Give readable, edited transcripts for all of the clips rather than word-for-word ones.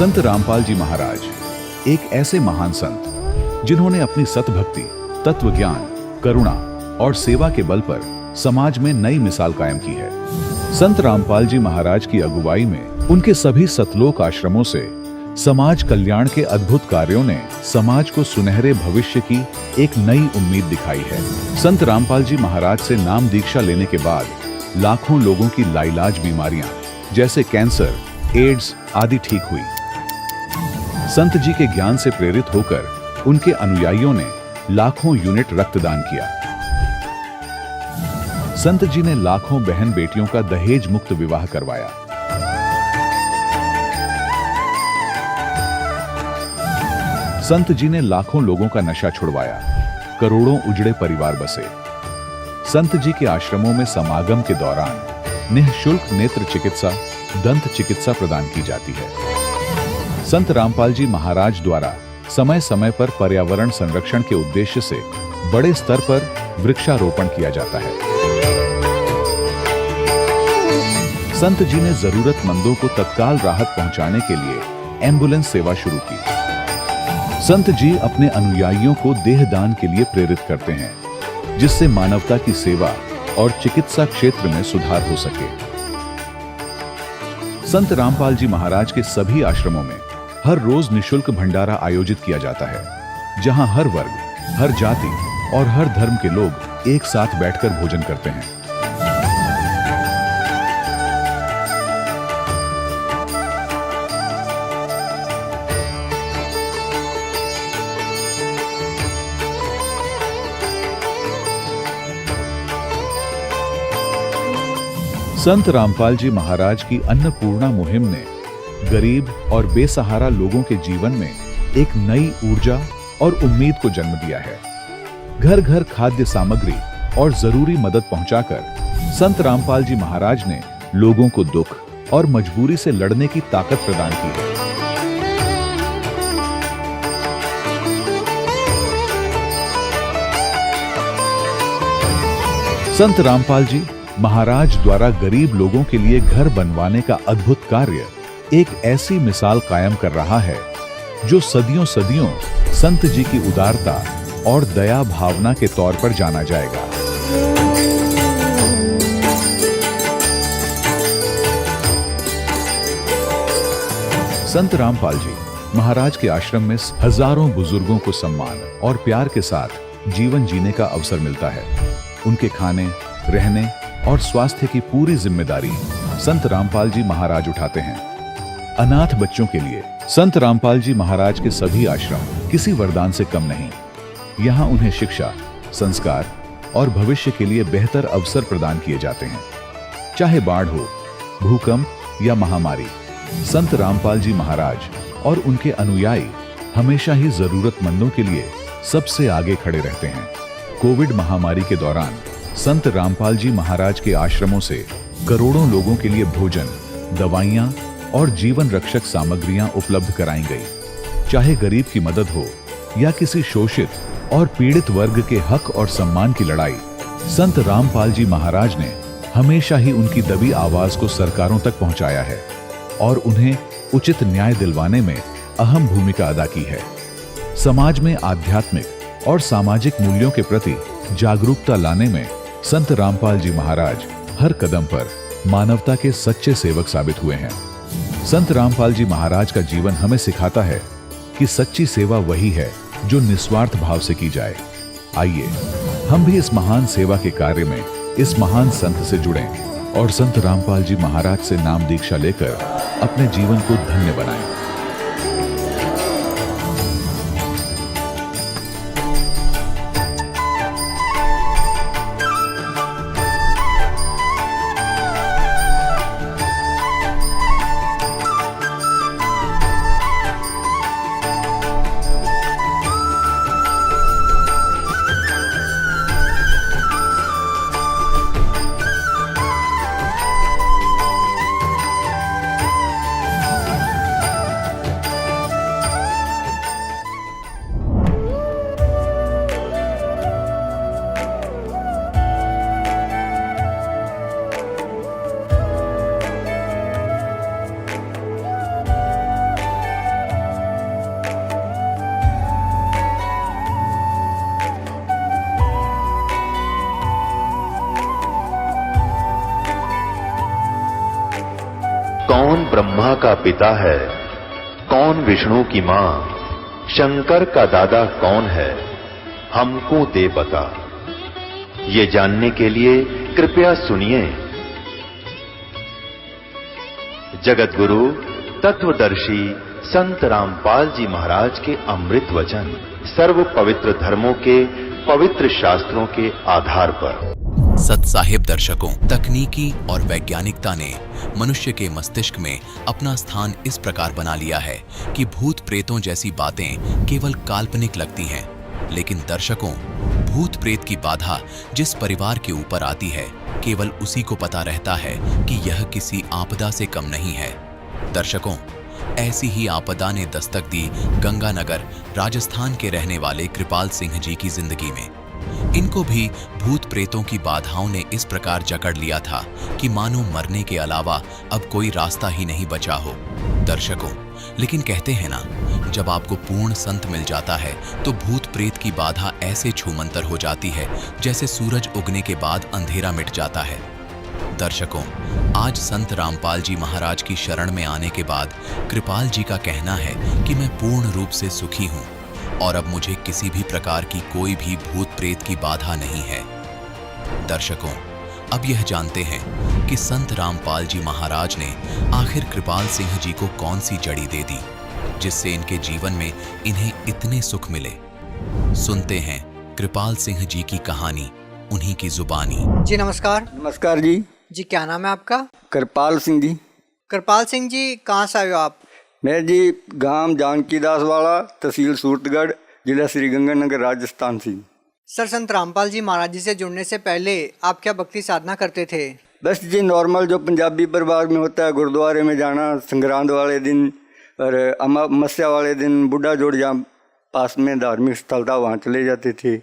संत रामपाल जी महाराज एक ऐसे महान संत जिन्होंने अपनी सतभक्ति, तत्व ज्ञान, करुणा और सेवा के बल पर समाज में नई मिसाल कायम की है। संत रामपाल जी महाराज की अगुवाई में उनके सभी सतलोक आश्रमों से समाज कल्याण के अद्भुत कार्यों ने समाज को सुनहरे भविष्य की एक नई उम्मीद दिखाई है। संत रामपाल जी महाराज से नाम दीक्षा लेने के बाद लाखों लोगों की लाइलाज बीमारियां जैसे कैंसर, एड्स आदि ठीक हुई। संत जी के ज्ञान से प्रेरित होकर उनके अनुयायियों ने लाखों यूनिट रक्तदान किया। संत जी ने लाखों बहन बेटियों का दहेज मुक्त विवाह करवाया। संत जी ने लाखों लोगों का नशा छुड़वाया, करोड़ों उजड़े परिवार बसे। संत जी के आश्रमों में समागम के दौरान निःशुल्क नेत्र चिकित्सा, दंत चिकित्सा प्रदान की जाती है। संत रामपाल जी महाराज द्वारा समय समय पर पर्यावरण संरक्षण के उद्देश्य से बड़े स्तर पर वृक्षारोपण किया जाता है। संत जी ने जरूरतमंदों को तत्काल राहत पहुंचाने के लिए एम्बुलेंस सेवा शुरू की। संत जी अपने अनुयायियों को देहदान के लिए प्रेरित करते हैं, जिससे मानवता की सेवा और चिकित्सा क्षेत्र में सुधार हो सके। संत रामपाल जी महाराज के सभी आश्रमों में हर रोज निःशुल्क भंडारा आयोजित किया जाता है, जहां हर वर्ग, हर जाति और हर धर्म के लोग एक साथ बैठकर भोजन करते हैं। संत रामपाल जी महाराज की अन्नपूर्णा मुहिम ने गरीब और बेसहारा लोगों के जीवन में एक नई ऊर्जा और उम्मीद को जन्म दिया है। घर घर खाद्य सामग्री और जरूरी मदद पहुंचाकर संत रामपाल जी महाराज ने लोगों को दुख और मजबूरी से लड़ने की ताकत प्रदान की है। संत रामपाल जी महाराज द्वारा गरीब लोगों के लिए घर बनवाने का अद्भुत कार्य एक ऐसी मिसाल कायम कर रहा है जो सदियों सदियों संत जी की उदारता और दया भावना के तौर पर जाना जाएगा। संत रामपाल जी महाराज के आश्रम में हजारों बुजुर्गों को सम्मान और प्यार के साथ जीवन जीने का अवसर मिलता है। उनके खाने, रहने और स्वास्थ्य की पूरी जिम्मेदारी संत रामपाल जी महाराज उठाते हैं। अनाथ बच्चों के लिए संत रामपाल जी महाराज के सभी आश्रम किसी वरदान से कम नहीं। यहाँ उन्हें शिक्षा, संस्कार और भविष्य के लिए बेहतर अवसर प्रदान किए जाते हैं। चाहे बाढ़ हो, भूकंप या महामारी, संत रामपाल जी महाराज और उनके अनुयायी हमेशा ही जरूरतमंदों के लिए सबसे आगे खड़े रहते हैं। कोविड महामारी के दौरान संत रामपाल जी महाराज के आश्रमों से करोड़ों लोगों के लिए भोजन, दवाइयां और जीवन रक्षक सामग्रियां उपलब्ध कराई गई। चाहे गरीब की मदद हो या किसी शोषित और पीड़ित वर्ग के हक और सम्मान की लड़ाई, संत रामपाल जी महाराज ने हमेशा ही उनकी दबी आवाज को सरकारों तक पहुंचाया है और उन्हें उचित न्याय दिलवाने में अहम भूमिका अदा की है। समाज में आध्यात्मिक और सामाजिक मूल्यों के प्रति जागरूकता लाने में संत रामपाल जी महाराज हर कदम पर मानवता के सच्चे सेवक साबित हुए हैं। संत रामपाल जी महाराज का जीवन हमें सिखाता है कि सच्ची सेवा वही है जो निस्वार्थ भाव से की जाए। आइए हम भी इस महान सेवा के कार्य में इस महान संत से जुड़ें और संत रामपाल जी महाराज से नाम दीक्षा लेकर अपने जीवन को धन्य बनाएं। ब्रह्मा का पिता है, कौन विष्णु की मां, शंकर का दादा कौन है, हमको दे बता। ये जानने के लिए कृपया सुनिए। जगत गुरु तत्वदर्शी संत रामपाल जी महाराज के अमृत वचन सर्व पवित्र धर्मों के पवित्र शास्त्रों के आधार पर। सत्साहिब दर्शकों, तकनीकी और वैज्ञानिकता ने मनुष्य के मस्तिष्क में अपना स्थान इस प्रकार बना लिया है कि भूत प्रेतों जैसी बातें केवल काल्पनिक लगती हैं। लेकिन दर्शकों, भूत प्रेत की बाधा जिस परिवार के ऊपर आती है, केवल उसी को पता रहता है कि यह किसी आपदा से कम नहीं है। दर्शकों, ऐसी ही आपदा ने दस्तक दी गंगानगर, राजस्थान के रहने वाले कृपाल सिंह जी की जिंदगी में। इनको भी भूत प्रेतों की बाधाओं ने इस प्रकार जकड़ लिया था कि मानो मरने के अलावा अब कोई रास्ता ही नहीं बचा हो। दर्शकों, लेकिन कहते हैं ना, जब आपको पूर्ण संत मिल जाता है तो भूत प्रेत की बाधा ऐसे छूमंतर हो जाती है जैसे सूरज उगने के बाद अंधेरा मिट जाता है। दर्शकों, आज संत रामपाल जी महाराज की शरण में आने के बाद कृपाल जी का कहना है कि मैं पूर्ण रूप से सुखी हूँ और अब मुझे किसी भी प्रकार की कोई भी भूत प्रेत की बाधा नहीं है। दर्शकों, अब यह जानते हैं कि संत रामपाल जी महाराज ने आखिर कृपाल सिंह जी को कौन सी जड़ी दे दी जिससे इनके जीवन में इन्हें इतने सुख मिले। सुनते हैं कृपाल सिंह जी की कहानी, उन्हीं की जुबानी। जी नमस्कार। नमस्कार जी। जी क्या नाम है आपका? कृपाल सिंह जी। कृपाल सिंह जी, कहाँ से आए हो आप? मैं जी गांव जानकीदास वाला, तहसील सूरतगढ़, जिला श्रीगंगानगर, राजस्थान से। सर, संत रामपाल जी महाराज जी से जुड़ने से पहले आप क्या भक्ति साधना करते थे? बस जी नॉर्मल जो पंजाबी परिवार में होता है, गुरुद्वारे में जाना संक्रांत वाले दिन और अमावस्या वाले दिन, बुढ़ा जोड़ जहाँ पास में धार्मिक स्थल था वहाँ चले जाते थे।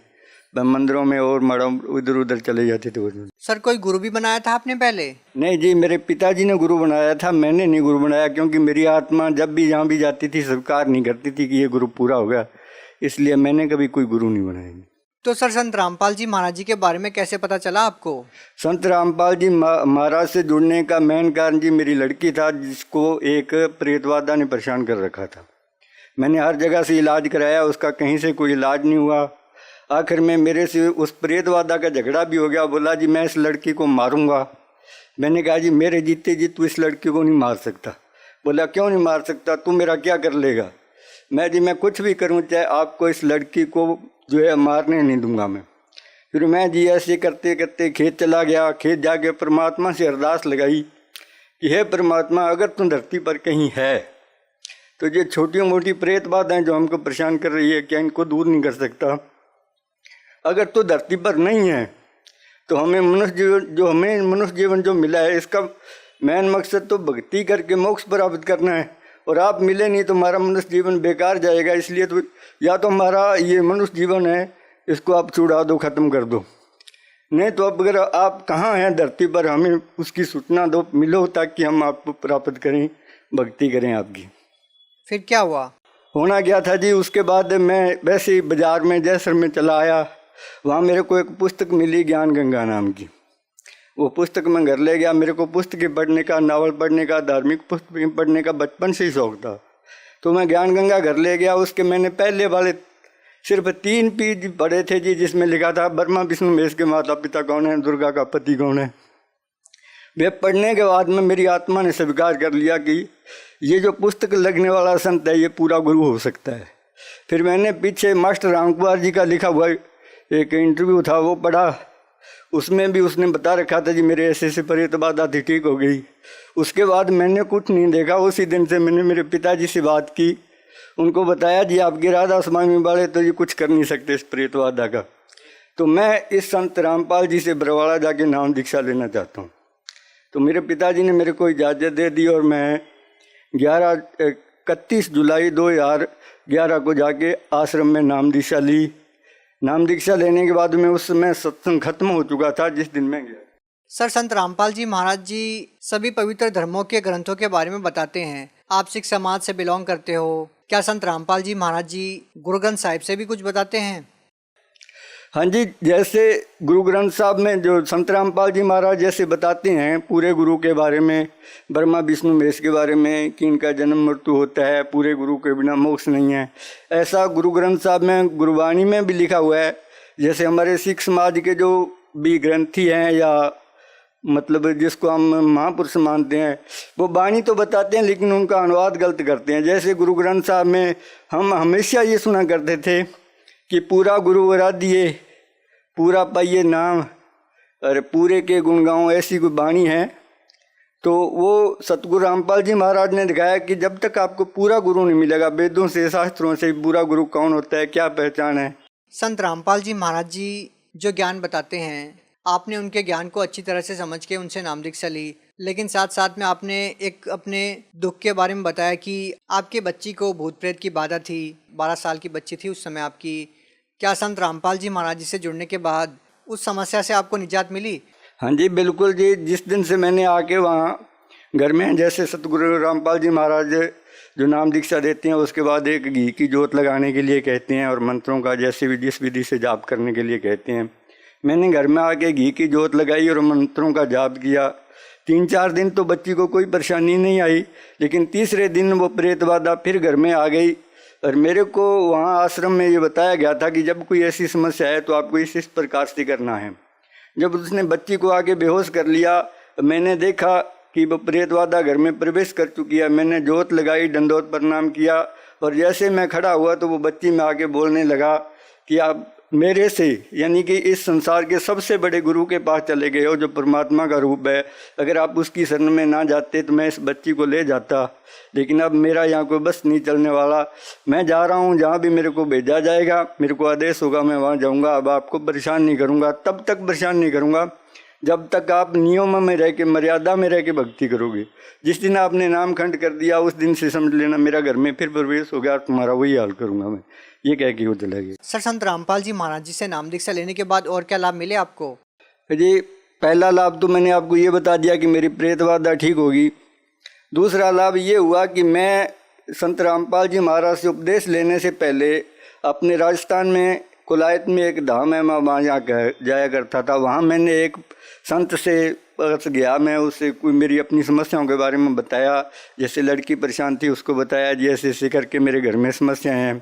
मंदिरों में और मठों इधर उधर चले जाते थे। सर, कोई गुरु भी बनाया था आपने पहले? नहीं जी, मेरे पिताजी ने गुरु बनाया था, मैंने नहीं गुरु बनाया, क्योंकि मेरी आत्मा जब भी जहाँ भी जाती थी स्वीकार नहीं करती थी कि ये गुरु पूरा हो गया, इसलिए मैंने कभी कोई गुरु नहीं बनाया। तो सर, संत रामपाल जी महाराज जी के बारे में कैसे पता चला आपको? संत रामपाल जी महाराज से जुड़ने का मेन कारण जी मेरी लड़की था, जिसको एक प्रेतवादा ने परेशान कर रखा था। मैंने हर जगह से इलाज कराया, उसका कहीं से कोई इलाज नहीं हुआ। आखिर में मेरे से उस प्रेतवादा का झगड़ा भी हो गया। बोला जी मैं इस लड़की को मारूंगा। मैंने कहा जी मेरे जीते जी तू इस लड़की को नहीं मार सकता। बोला क्यों नहीं मार सकता, तू मेरा क्या कर लेगा? मैं कुछ भी करूं, चाहे आपको इस लड़की को जो है मारने नहीं दूंगा मैं। फिर मैं जी ऐसे करते करते खेत चला गया। खेत जाके परमात्मा से अरदास लगाई कि हे परमात्मा, अगर तू धरती पर कहीं है तो ये छोटी मोटी प्रेत बाधाएं जो हमको परेशान कर रही है, क्या इनको दूर नहीं कर सकता? अगर तो धरती पर नहीं है तो हमें मनुष्य जीवन जो मिला है, इसका मेन मकसद तो भक्ति करके मोक्ष प्राप्त करना है। और आप मिले नहीं तो हमारा मनुष्य जीवन बेकार जाएगा। इसलिए तो या तो हमारा ये मनुष्य जीवन है, इसको आप छुड़ा दो, ख़त्म कर दो। नहीं तो अब अगर आप कहाँ हैं धरती पर, हमें उसकी सूचना दो, मिलो, ताकि हम आपको प्राप्त करें, भक्ति करें आपकी। फिर क्या हुआ? होना क्या था जी, उसके बाद मैं वैसे ही बाजार में जैसर में चला आया। वहाँ मेरे को एक पुस्तक मिली ज्ञान गंगा नाम की। वो पुस्तक मैं घर ले गया। मेरे को पुस्तकें पढ़ने का, नावल पढ़ने का, धार्मिक पुस्तकें पढ़ने का बचपन से ही शौक था। तो मैं ज्ञान गंगा घर ले गया। उसके मैंने पहले वाले सिर्फ 3 पेज पढ़े थे जी, जिसमें लिखा था ब्रह्मा विष्णु महेश के माता पिता कौन है, दुर्गा का पति कौन है। वे पढ़ने के बाद में मेरी आत्मा ने स्वीकार कर लिया कि ये जो पुस्तक लगने वाला संत है, ये पूरा गुरु हो सकता है। फिर मैंने पीछे मास्टर रामकुमार जी का लिखा हुआ एक इंटरव्यू था, वो पढ़ा। उसमें भी उसने बता रखा था जी मेरे ऐसे प्रेत बाधा थी, ठीक हो गई। उसके बाद मैंने कुछ नहीं देखा। उसी दिन से मैंने मेरे पिताजी से बात की, उनको बताया जी आपके राधा स्वामी वाले तो ये कुछ कर नहीं सकते इस प्रेत बाधा का। तो मैं इस संत रामपाल जी से बरवाड़ा जाके नाम दीक्षा लेना चाहता हूँ। तो मेरे पिताजी ने मेरे को इजाज़त दे दी और मैं 31 जुलाई 2011 को जाके आश्रम में नाम दीक्षा ली। नाम दीक्षा लेने के बाद में उस समय सत्संग खत्म हो चुका था जिस दिन मैं गया। सर, संत रामपाल जी महाराज जी सभी पवित्र धर्मों के ग्रंथों के बारे में बताते हैं। आप सिख समाज से बिलोंग करते हो, क्या संत रामपाल जी महाराज जी गुरु ग्रंथ साहिब से भी कुछ बताते हैं? हाँ जी, जैसे गुरु ग्रंथ साहब में जो संत रामपाल जी महाराज जैसे बताते हैं पूरे गुरु के बारे में, ब्रह्मा विष्णु महेश के बारे में कि इनका जन्म मृत्यु होता है, पूरे गुरु के बिना मोक्ष नहीं है, ऐसा गुरु ग्रंथ साहब में गुरुवाणी में भी लिखा हुआ है। जैसे हमारे सिख समाज के जो भी ग्रंथी हैं या मतलब जिसको हम महापुरुष मानते हैं, वो वाणी तो बताते हैं लेकिन उनका अनुवाद गलत करते हैं। जैसे गुरु ग्रंथ साहब में हम हमेशा ये सुना करते थे कि पूरा गुरु आराध्य, पूरा पाइए नाम, और पूरे के गुण गाऊं, ऐसी कोई वाणी है। तो वो सतगुरु रामपाल जी महाराज ने दिखाया कि जब तक आपको पूरा गुरु नहीं मिलेगा, वेदों से शास्त्रों से पूरा गुरु कौन होता है, क्या पहचान है। संत रामपाल जी महाराज जी जो ज्ञान बताते हैं, आपने उनके ज्ञान को अच्छी तरह से समझ के उनसे नाम दीक्षा ली, लेकिन साथ साथ में आपने एक अपने दुख के बारे में बताया कि आपके बच्ची को भूत प्रेत की बाधा थी, 12 साल की बच्ची थी उस समय आपकी। क्या संत रामपाल जी महाराज जी से जुड़ने के बाद उस समस्या से आपको निजात मिली? हाँ जी बिल्कुल जी। जिस दिन से मैंने आके वहाँ घर में, जैसे सतगुरु रामपाल जी महाराज जो नाम दीक्षा देते हैं, उसके बाद एक घी की जोत लगाने के लिए कहते हैं और मंत्रों का जैसे भी जिस विधि से जाप करने के लिए कहते हैं। मैंने घर में आके घी की जोत लगाई और मंत्रों का जाप किया। 3-4 दिन तो बच्ची को कोई परेशानी नहीं आई, लेकिन तीसरे दिन वो प्रेत बाधा फिर घर में आ गई। और मेरे को वहाँ आश्रम में ये बताया गया था कि जब कोई ऐसी समस्या है तो आपको इस प्रकार से करना है। जब उसने बच्ची को आके बेहोश कर लिया, मैंने देखा कि वो प्रेत बाधा घर में प्रवेश कर चुकी है। मैंने जोत लगाई, दंडोत प्रणाम किया, और जैसे मैं खड़ा हुआ तो वो बच्ची में आके बोलने लगा कि आप मेरे से, यानी कि इस संसार के सबसे बड़े गुरु के पास चले गए हो जो परमात्मा का रूप है। अगर आप उसकी शरण में ना जाते तो मैं इस बच्ची को ले जाता, लेकिन अब मेरा यहाँ कोई बस नहीं चलने वाला। मैं जा रहा हूँ, जहाँ भी मेरे को भेजा जाएगा, मेरे को आदेश होगा, मैं वहाँ जाऊँगा। अब आपको परेशान नहीं करूँगा, तब तक परेशान नहीं करूँगा जब तक आप नियम में रह के, मर्यादा में रह के भक्ति करोगे। जिस दिन आपने नाम खंड कर दिया, उस दिन से समझ लेना मेरा घर में फिर प्रवेश हो गया, तुम्हारा वही हाल करूँगा मैं। ये कह के वो चला गया। सर, संत रामपाल जी महाराज जी से नाम दीक्षा लेने के बाद और क्या लाभ मिले आपको? जी, पहला लाभ तो मैंने आपको ये बता दिया कि मेरी प्रेत बाधा ठीक होगी। दूसरा लाभ ये हुआ कि मैं संत रामपाल जी महाराज से उपदेश लेने से पहले अपने राजस्थान में कुलायत में एक धाम है, मैं वहाँ जाया करता था। वहाँ मैंने एक संत से पास गया, मैं उससे कोई मेरी अपनी समस्याओं के बारे में बताया। जैसे लड़की परेशान थी उसको बताया, जैसे ऐसे करके मेरे घर में समस्याएं हैं।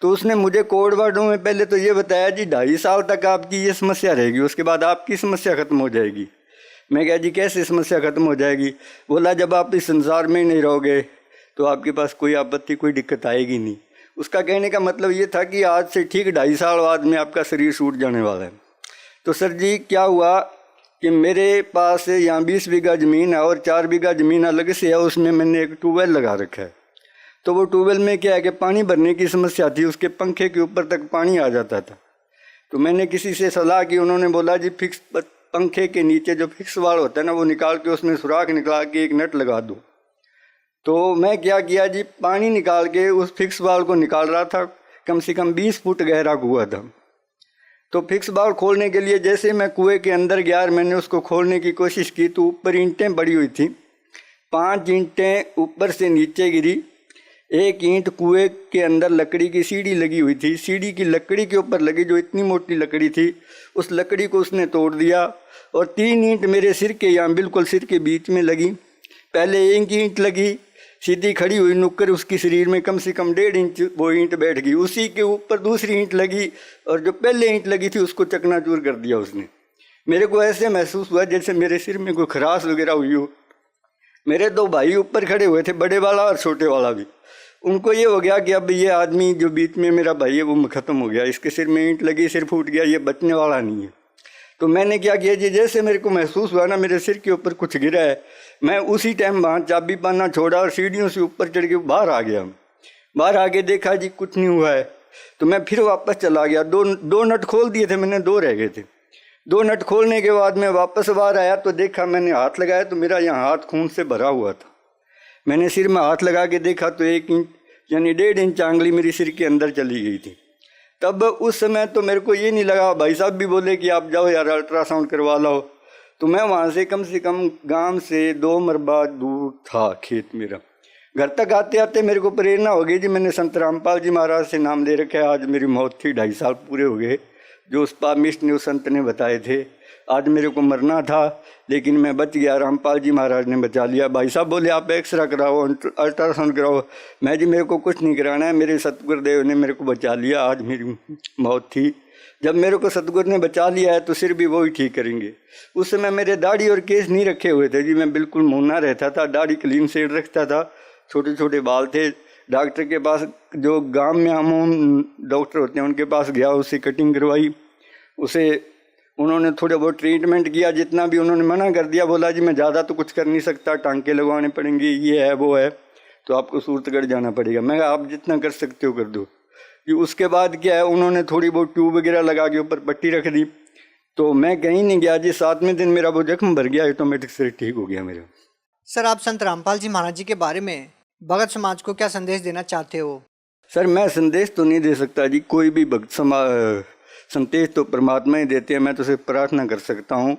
तो उसने मुझे कोड वर्डों में पहले तो ये बताया जी 2.5 साल तक आपकी ये समस्या रहेगी, उसके बाद आपकी समस्या ख़त्म हो जाएगी। मैं कहा जी कैसे समस्या ख़त्म हो जाएगी? बोला जब आप इस संसार में ही नहीं रहोगे तो आपके पास कोई आपत्ति, कोई दिक्कत आएगी नहीं। उसका कहने का मतलब ये था कि आज से ठीक 2.5 साल बाद में आपका शरीर छूट जाने वाला है। तो सर जी क्या हुआ कि मेरे पास यहाँ 20 बीघा ज़मीन है और 4 बीघा ज़मीन अलग से है, उसमें मैंने एक ट्यूबवेल लगा रखा है। तो वो ट्यूबवेल में क्या है कि पानी भरने की समस्या थी, उसके पंखे के ऊपर तक पानी आ जाता था। तो मैंने किसी से सलाह की, उन्होंने बोला जी फिक्स पंखे के नीचे जो फिक्स वाल होता है ना, वो निकाल के उसमें सुराख निकाल के एक नट लगा दो। तो मैं क्या किया जी, पानी निकाल के उस फिक्स वाल को निकाल रहा था। कम से कम 20 फुट गहरा कुआं था। तो फिक्स वाल खोलने के लिए जैसे मैं कुएं के अंदर गया और मैंने उसको खोलने की कोशिश की तो ऊपर ईंटें पड़ी हुई थी। 5 ईंटें ऊपर से नीचे गिरी। एक ईंट कुएं के अंदर लकड़ी की सीढ़ी लगी हुई थी, सीढ़ी की लकड़ी के ऊपर लगी जो इतनी मोटी लकड़ी थी, उस लकड़ी को उसने तोड़ दिया। और 3 ईंट मेरे सिर के यहाँ बिल्कुल सिर के बीच में लगी। पहले एक ईंट लगी सीधी खड़ी हुई नुक्कर, उसकी शरीर में कम से कम 1.5 इंच वो ईंट बैठ गई। उसी के ऊपर दूसरी ईंट लगी और जो पहले ईंट लगी थी उसको चकनाचूर कर दिया उसने। मेरे को ऐसे महसूस हुआ जैसे मेरे सिर में कोई खराश वगैरह हुई हो। मेरे 2 भाई ऊपर खड़े हुए थे, बड़े वाला और छोटे वाला भी। उनको ये हो गया कि अब ये आदमी जो बीच में मेरा भाई है वो ख़त्म हो गया, इसके सिर में ईंट लगी, सिर फूट गया, ये बचने वाला नहीं है। तो मैंने क्या किया जी, जैसे मेरे को महसूस हुआ ना मेरे सिर के ऊपर कुछ गिरा है, मैं उसी टाइम वहाँ चाबी पाना छोड़ा और सीढ़ियों से ऊपर चढ़ के बाहर आ गया। बाहर आके देखा जी कुछ नहीं हुआ है। तो मैं फिर वापस चला गया। दो नट खोल दिए थे मैंने, 2 रह गए थे। 2 नट खोलने के बाद मैं वापस बाहर आया तो देखा, मैंने हाथ लगाया तो मेरा यहाँ हाथ खून से भरा हुआ था। मैंने सिर में हाथ लगा के देखा तो 1 इंच यानी 1.5 इंच आंगली मेरी सिर के अंदर चली गई थी। तब उस समय तो मेरे को ये नहीं लगा, भाई साहब भी बोले कि आप जाओ यार अल्ट्रासाउंड करवा लो। तो मैं वहाँ से कम गांव से 2 मरबा दूर था खेत मेरा। घर तक आते आते मेरे को प्रेरणा हो गई जी, मैंने संत रामपाल जी महाराज से नाम ले रखा है। आज मेरी मौत थी, 2.5 साल पूरे हो गए। जो उस पापिष्ट ने, उस संत ने बताए थे। आज मेरे को मरना था लेकिन मैं बच गया, रामपाल जी महाराज ने बचा लिया। भाई साहब बोले आप एक्सरा कराओ, अल्ट्रासाउंड कराओ। मैं जी मेरे को कुछ नहीं कराना है, मेरे सतगुरुदेव ने मेरे को बचा लिया। आज मेरी मौत थी, जब मेरे को सतगुरु ने बचा लिया है तो सिर भी वो ही ठीक करेंगे। उस समय मेरे दाढ़ी और केस नहीं रखे हुए थे जी, मैं बिल्कुल मुन्ना रहता था, दाढ़ी क्लीन शेड रखता था, छोटे छोटे बाल थे। डॉक्टर के पास, जो गांव में हम डॉक्टर होते हैं उनके पास गया, उससे कटिंग करवाई। उसे उन्होंने थोड़ा बहुत ट्रीटमेंट किया, जितना भी उन्होंने मना कर दिया। बोला जी मैं ज़्यादा तो कुछ कर नहीं सकता, टांके लगवाने पड़ेंगे, ये है वो है, तो आपको सूरतगढ़ जाना पड़ेगा। मैं कहा आप जितना कर सकते हो कर दो कि। उसके बाद क्या है, उन्होंने थोड़ी बहुत ट्यूब वगैरह लगा के ऊपर पट्टी रख दी, तो मैं कहीं नहीं गया जी। 7वें दिन मेरा वो जख्म भर गया, ऑटोमेटिक से ठीक हो गया मेरा। सर, आप संत रामपाल जी महाराज जी के बारे में भगत समाज को क्या संदेश देना चाहते हो? सर मैं संदेश तो नहीं दे सकता जी, कोई भी भक्त संदेश तो परमात्मा ही देते हैं। मैं तो सिर्फ प्रार्थना कर सकता हूँ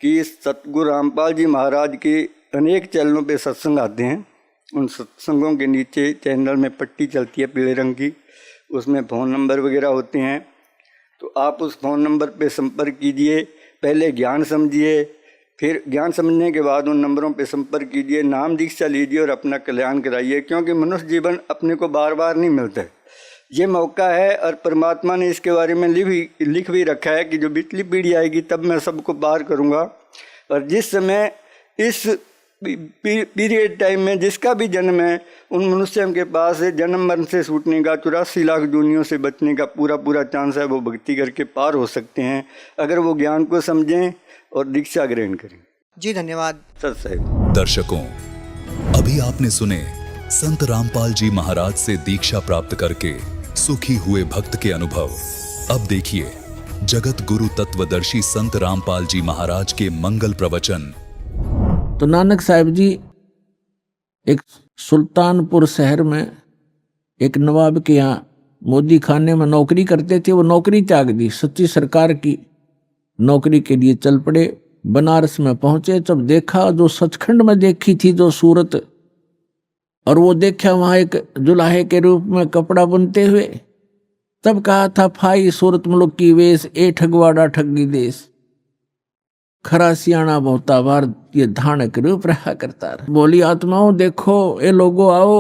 कि सतगुरु रामपाल जी महाराज के अनेक चैनलों पे सत्संग आते हैं। उन सत्संगों के नीचे चैनल में पट्टी चलती है पीले रंग की, उसमें फ़ोन नंबर वगैरह होते हैं, तो आप उस फ़ोन नंबर पे संपर्क कीजिए। पहले ज्ञान समझिए, फिर ज्ञान समझने के बाद उन नंबरों पे संपर्क कीजिए, नाम दीक्षा लीजिए और अपना कल्याण कराइए। क्योंकि मनुष्य जीवन अपने को बार बार नहीं मिलता है, ये मौका है। और परमात्मा ने इसके बारे में लिख भी रखा है कि जो बिचली पीढ़ी आएगी तब मैं सबको पार करूँगा। और जिस समय इस पीरियड टाइम में जिसका भी जन्म है, उन मनुष्यों के पास जन्म मरण से छूटने का, 84 लाख दुनियों से बचने का पूरा चांस है। वो भक्ति करके पार हो सकते हैं अगर वो ज्ञान को समझें और दीक्षा ग्रहण करें। जी धन्यवाद। सत साहिब। दर्शकों, अभी आपने सुने संत रामपाल जी महाराज से दीक्षा प्राप्त करके सुखी हुए भक्त के अनुभव। अब देखिए जगत गुरु तत्वदर्शी संत रामपाल जी महाराज के मंगल प्रवचन। तो नानक साहिब जी एक सुल्तानपुर शहर में एक नवाब के यहाँ मोदी खाने में नौकरी करते थे। वो नौकरी त्याग दी, सच्ची सरकार की नौकरी के लिए चल पड़े। बनारस में पहुंचे, जब देखा जो सचखंड में देखी थी जो सूरत, और वो देखा वहां एक जुलाहे के रूप में कपड़ा बुनते हुए, तब कहा था फाई सूरत मुल्क की वेश, ए ठगवाड़ा ठगी देश, खरा सियाणा बहुता बार ये धानक रूप रहा करता। बोली आत्माओं देखो, ये लोगो आओ,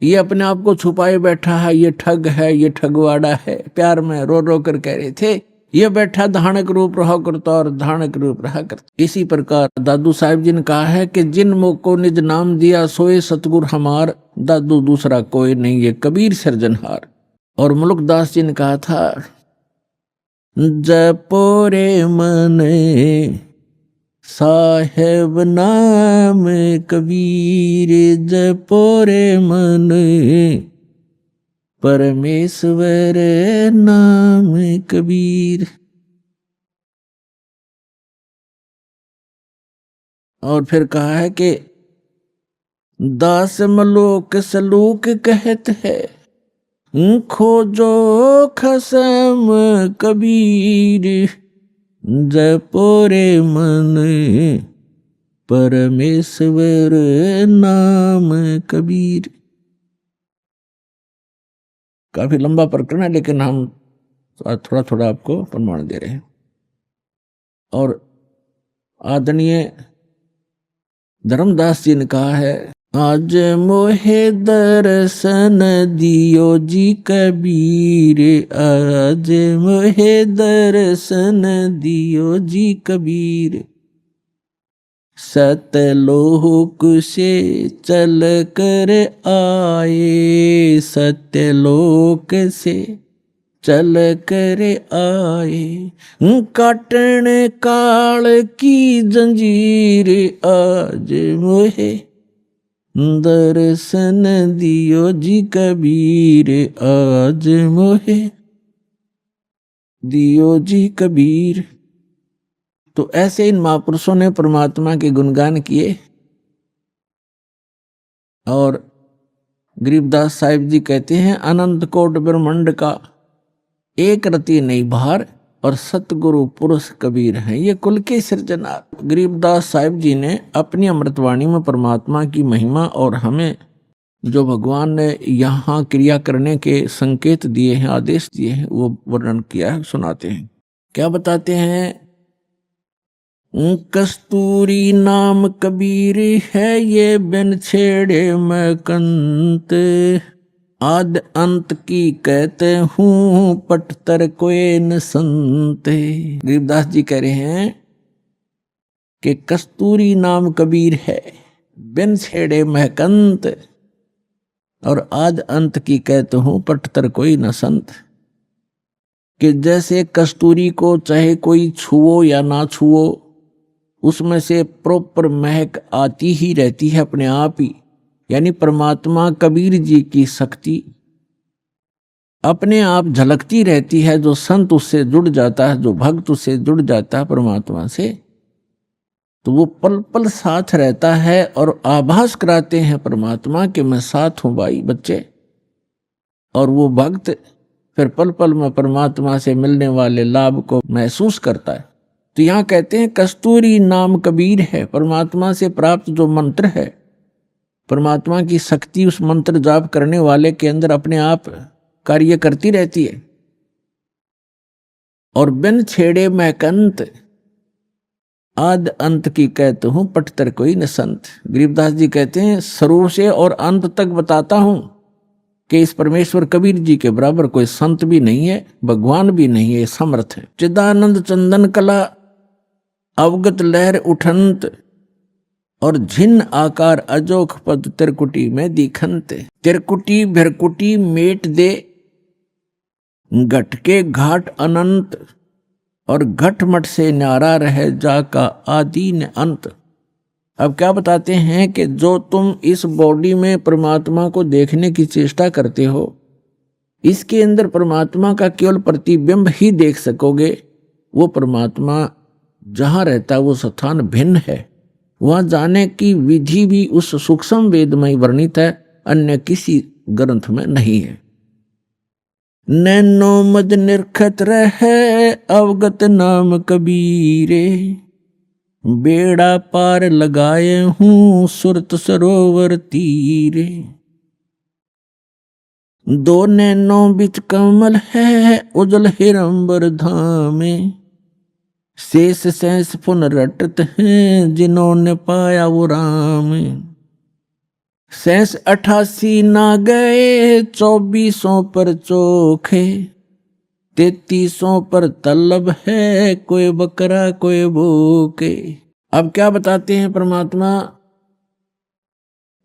ये अपने आप को छुपाए बैठा है, ये ठग है, ये ठगवाड़ा है। प्यार में रो रो कर कह रहे थे, ये बैठा धानक रूप रहा करता और धानक रूप रहा करता। इसी प्रकार दादू साहिब जी ने कहा है कि जिन मुख को निज नाम दिया सोए सतगुर हमार, दादू दूसरा कोई नहीं ये कबीर सिरजनहार। और मुल्कदास जी ने कहा था, जपो रे मन साहेब नाम कबीर, जपो रे मन परमेश्वर नाम कबीर। और फिर कहा है कि दास मलोक सलूक कहत है, खोजो खसम कबीर, जपो रे मन परमेश्वर नाम कबीर। काफी लंबा प्रकरण है, लेकिन हम थोड़ा थोड़ा आपको प्रमाण दे रहे हैं। और आदरणीय धर्मदास जी ने कहा है, आज मोहे दर्शन दियो जी कबीर, आज मोहे दर्शन दियो जी कबीर, सतलोक से चल कर आए, सतलोक से चल कर आए, काटन काल की जंजीर, आज मोहे दर्शन दियो जी कबीर, आज मोहे दियो जी कबीर। तो ऐसे इन महापुरुषों ने परमात्मा के गुणगान किए। और गरीबदास साहिब जी कहते हैं, अनंत कोट ब्रह्मांड का एक रति नहीं भार, और सतगुरु पुरुष कबीर हैं ये कुल के सृजनहार। गरीबदास साहिब जी ने अपनी अमृतवाणी में परमात्मा की महिमा और हमें जो भगवान ने यहाँ क्रिया करने के संकेत दिए हैं, आदेश दिए हैं, वो वर्णन किया है, सुनाते हैं। क्या बताते हैं? कस्तूरी नाम कबीर है, ये बिन छेड़े मैं कंत, आद अंत की कहते हूँ, पटतर कोई न संत। गरीबदास जी कह रहे हैं कि कस्तूरी नाम कबीर है, बिन छेड़े मैं कंत, और आद अंत की कहते हूँ, पटतर कोई न संत। कि जैसे कस्तूरी को चाहे कोई छुओ या ना छुओ, उसमें से प्रॉपर महक आती ही रहती है अपने आप ही। यानी परमात्मा कबीर जी की शक्ति अपने आप झलकती रहती है। जो संत उससे जुड़ जाता है, जो भक्त उससे जुड़ जाता है परमात्मा से, तो वो पल पल साथ रहता है और आभास कराते हैं परमात्मा कि मैं साथ हूं भाई बच्चे। और वो भक्त फिर पल पल में परमात्मा से मिलने वाले लाभ को महसूस करता है। तो यहाँ कहते हैं कस्तूरी नाम कबीर है, परमात्मा से प्राप्त जो मंत्र है, परमात्मा की शक्ति उस मंत्र जाप करने वाले के अंदर अपने आप कार्य करती रहती है। और बिन छेड़े मैं कंत, आद अंत की कहते हूं, पटतर कोई न संत। गरीबदास जी कहते हैं शुरू से और अंत तक बताता हूं कि इस परमेश्वर कबीर जी के बराबर कोई संत भी नहीं है, भगवान भी नहीं है, समर्थ है। चिदानंद चंदन कला अवगत लहर उठंत, और झिन आकार अजोख पद तिरकुटी में दिखंत। तिरकुटी भिरकुटी मेट दे, घट के घाट अनंत, और घटमट से न्यारा रहे जाका आदि न अंत। अब क्या बताते हैं कि जो तुम इस बॉडी में परमात्मा को देखने की चेष्टा करते हो, इसके अंदर परमात्मा का केवल प्रतिबिंब ही देख सकोगे। वो परमात्मा जहाँ रहता है वो स्थान भिन्न है। वहां जाने की विधि भी उस सूक्ष्म वेद में वर्णित है, अन्य किसी ग्रंथ में नहीं है। नैनो मद निरखत रहे अवगत नाम कबीरे, बेड़ा पार लगाए हूं सुरत सरोवर तीरे। दो नैनो बिच कमल है उजल हिरंबर धामे, शेष शेष पुन रटत हैं जिन्होंने पाया वो राम। शेष 88 ना गए 2400 पर चोखे, 3300 पर तलब है कोई बकरा कोई भूखे। अब क्या बताते हैं परमात्मा?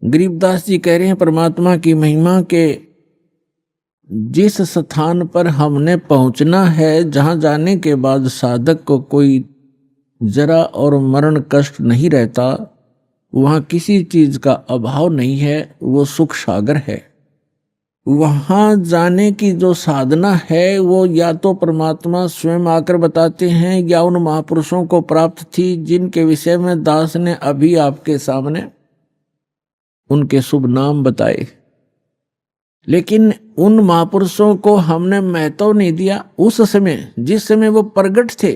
गरीबदास जी कह रहे हैं परमात्मा की महिमा के जिस स्थान पर हमने पहुंचना है, जहां जाने के बाद साधक को कोई जरा और मरण कष्ट नहीं रहता, वहां किसी चीज का अभाव नहीं है, वो सुख सागर है। वहां जाने की जो साधना है वो या तो परमात्मा स्वयं आकर बताते हैं या उन महापुरुषों को प्राप्त थी जिनके विषय में दास ने अभी आपके सामने उनके शुभ नाम बताए। लेकिन उन महापुरुषों को हमने महत्व नहीं दिया। उस समय जिस समय वो प्रगट थे,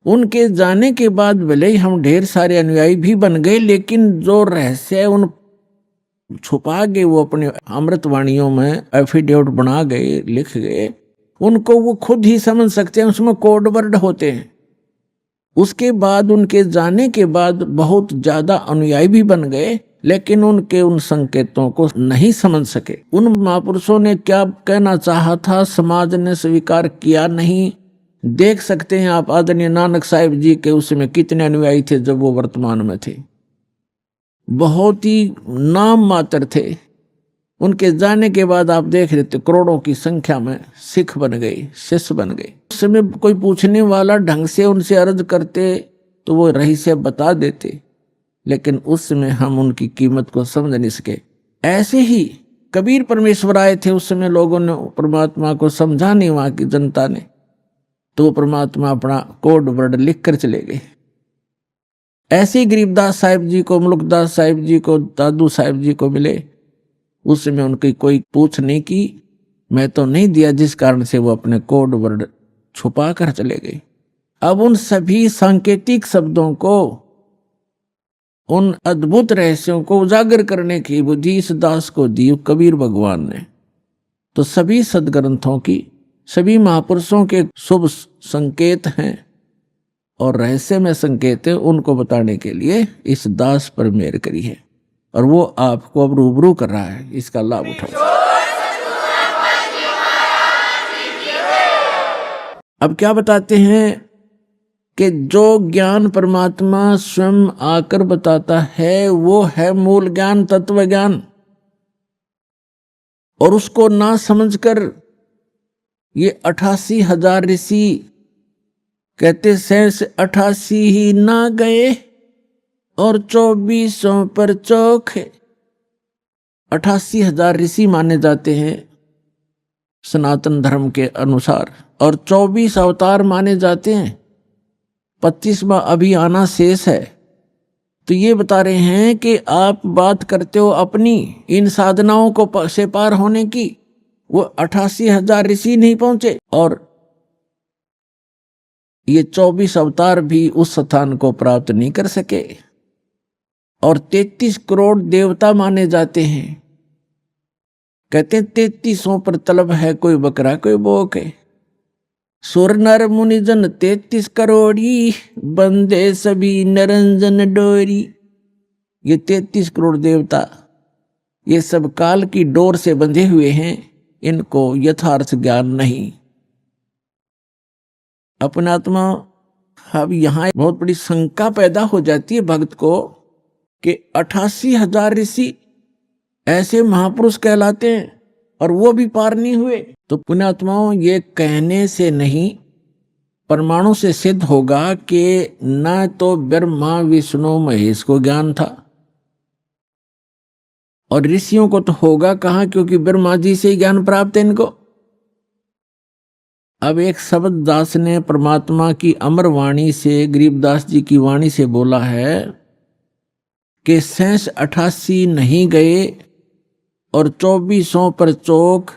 उनके जाने के बाद भले ही हम ढेर सारे अनुयायी भी बन गए, लेकिन जो रहस्य उन छुपा गए, वो अपने अमृतवाणियों में एफिडेविट बना गए, लिख गए, उनको वो खुद ही समझ सकते हैं, उसमें कोड वर्ड होते हैं। उसके बाद उनके जाने के बाद बहुत ज्यादा अनुयायी भी बन गए, लेकिन उनके उन संकेतों को नहीं समझ सके। उन महापुरुषों ने क्या कहना चाहा था, समाज ने स्वीकार किया नहीं। देख सकते हैं आप आदरणीय नानक साहिब जी के उसमें कितने अनुयायी थे जब वो वर्तमान में थे, बहुत ही नाम मात्र थे। उनके जाने के बाद आप देख रहे थे करोड़ों की संख्या में सिख बन गए, शिष्य बन गए। उस समय कोई पूछने वाला ढंग से उनसे अर्ज करते तो वो रहस्य बता देते, लेकिन उस समय हम उनकी कीमत को समझ नहीं सके। ऐसे ही कबीर परमेश्वर आए थे, उस समय लोगों ने परमात्मा को समझा नहीं, वहां की जनता ने, तो परमात्मा अपना कोड वर्ड लिख कर चले गए। ऐसे ही गरीबदास साहिब जी को, मुल्कदास साहिब जी को, दादू साहिब जी को मिले, उस समय उनकी कोई पूछ नहीं की, मैं तो नहीं दिया, जिस कारण से वो अपने कोड वर्ड छुपा कर चले गए। अब उन सभी सांकेतिक शब्दों को उन अद्भुत रहस्यों को उजागर करने की बुद्धि इस दास को दी कबीर भगवान ने। तो सभी सदग्रंथों की, सभी महापुरुषों के शुभ संकेत हैं और रहस्य में संकेत है, उनको बताने के लिए इस दास पर मेहर करी है और वो आपको अब रूबरू कर रहा है। इसका लाभ उठाओ। अब क्या बताते हैं कि जो ज्ञान परमात्मा स्वयं आकर बताता है वो है मूल ज्ञान, तत्व ज्ञान। और उसको ना समझकर ये 88,000 ऋषि कहते शेष 88 ही ना गए और 24 पर चौखे। 88,000 ऋषि माने जाते हैं सनातन धर्म के अनुसार और 24 अवतार माने जाते हैं। 25वां अभी आना शेष है। तो ये बता रहे हैं कि आप बात करते हो अपनी इन साधनाओं को से पार होने की, वो 88,000 ऋषि नहीं पहुंचे और ये 24 अवतार भी उस स्थान को प्राप्त नहीं कर सके। और 33 करोड़ देवता माने जाते हैं। कहते हैं 33 पर तलब है, कोई बकरा कोई बोक है। सुर नर मुनिजन 33 करोड़ी, बंदे सभी नरंजन डोरी। ये 33 करोड़ देवता ये सब काल की डोर से बंधे हुए हैं, इनको यथार्थ ज्ञान नहीं। अपनात्मा अब यहां बहुत बड़ी शंका पैदा हो जाती है भक्त को कि 88,000 ऋषि ऐसे महापुरुष कहलाते हैं और वो भी पार नहीं हुए। तो पुण्यात्माओं, ये कहने से नहीं प्रमाणों से सिद्ध होगा कि न तो ब्रह्मा विष्णु महेश को ज्ञान था और ऋषियों को तो होगा कहां, क्योंकि ब्रह्मा जी से ही ज्ञान प्राप्त है इनको। अब एक शब्द दास ने परमात्मा की अमर वाणी से, गरीबदास जी की वाणी से बोला है कि शेष 88 नहीं गए और 24 पर चौक,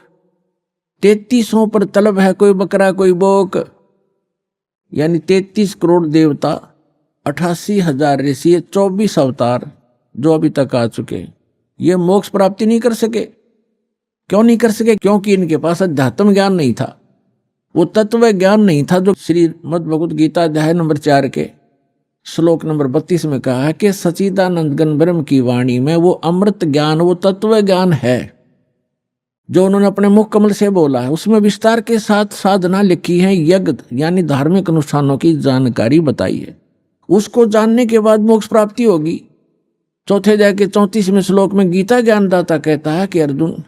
33 पर तलब है, कोई बकरा कोई बोक। यानी 33 करोड़ देवता, 88,000 ऋषि, 24 अवतार जो अभी तक आ चुके, ये मोक्ष प्राप्ति नहीं कर सके। क्यों नहीं कर सके? क्योंकि इनके पास अध्यात्म ज्ञान नहीं था, वो तत्व ज्ञान नहीं था जो श्रीमद् भगवत गीता अध्याय नंबर 4 के श्लोक नंबर 32 में कहा है कि सच्चिदानंद घन ब्रह्म की वाणी में वो अमृत ज्ञान, वो तत्व ज्ञान है जो उन्होंने अपने मुख कमल से बोला है। उसमें विस्तार के साथ साधना लिखी है, यज्ञ यानी धार्मिक अनुष्ठानों की जानकारी बताई है। उसको जानने के बाद मोक्ष प्राप्ति होगी। चौथे अध्याय के 34वें श्लोक में गीता ज्ञानदाता कहता है कि अर्जुन,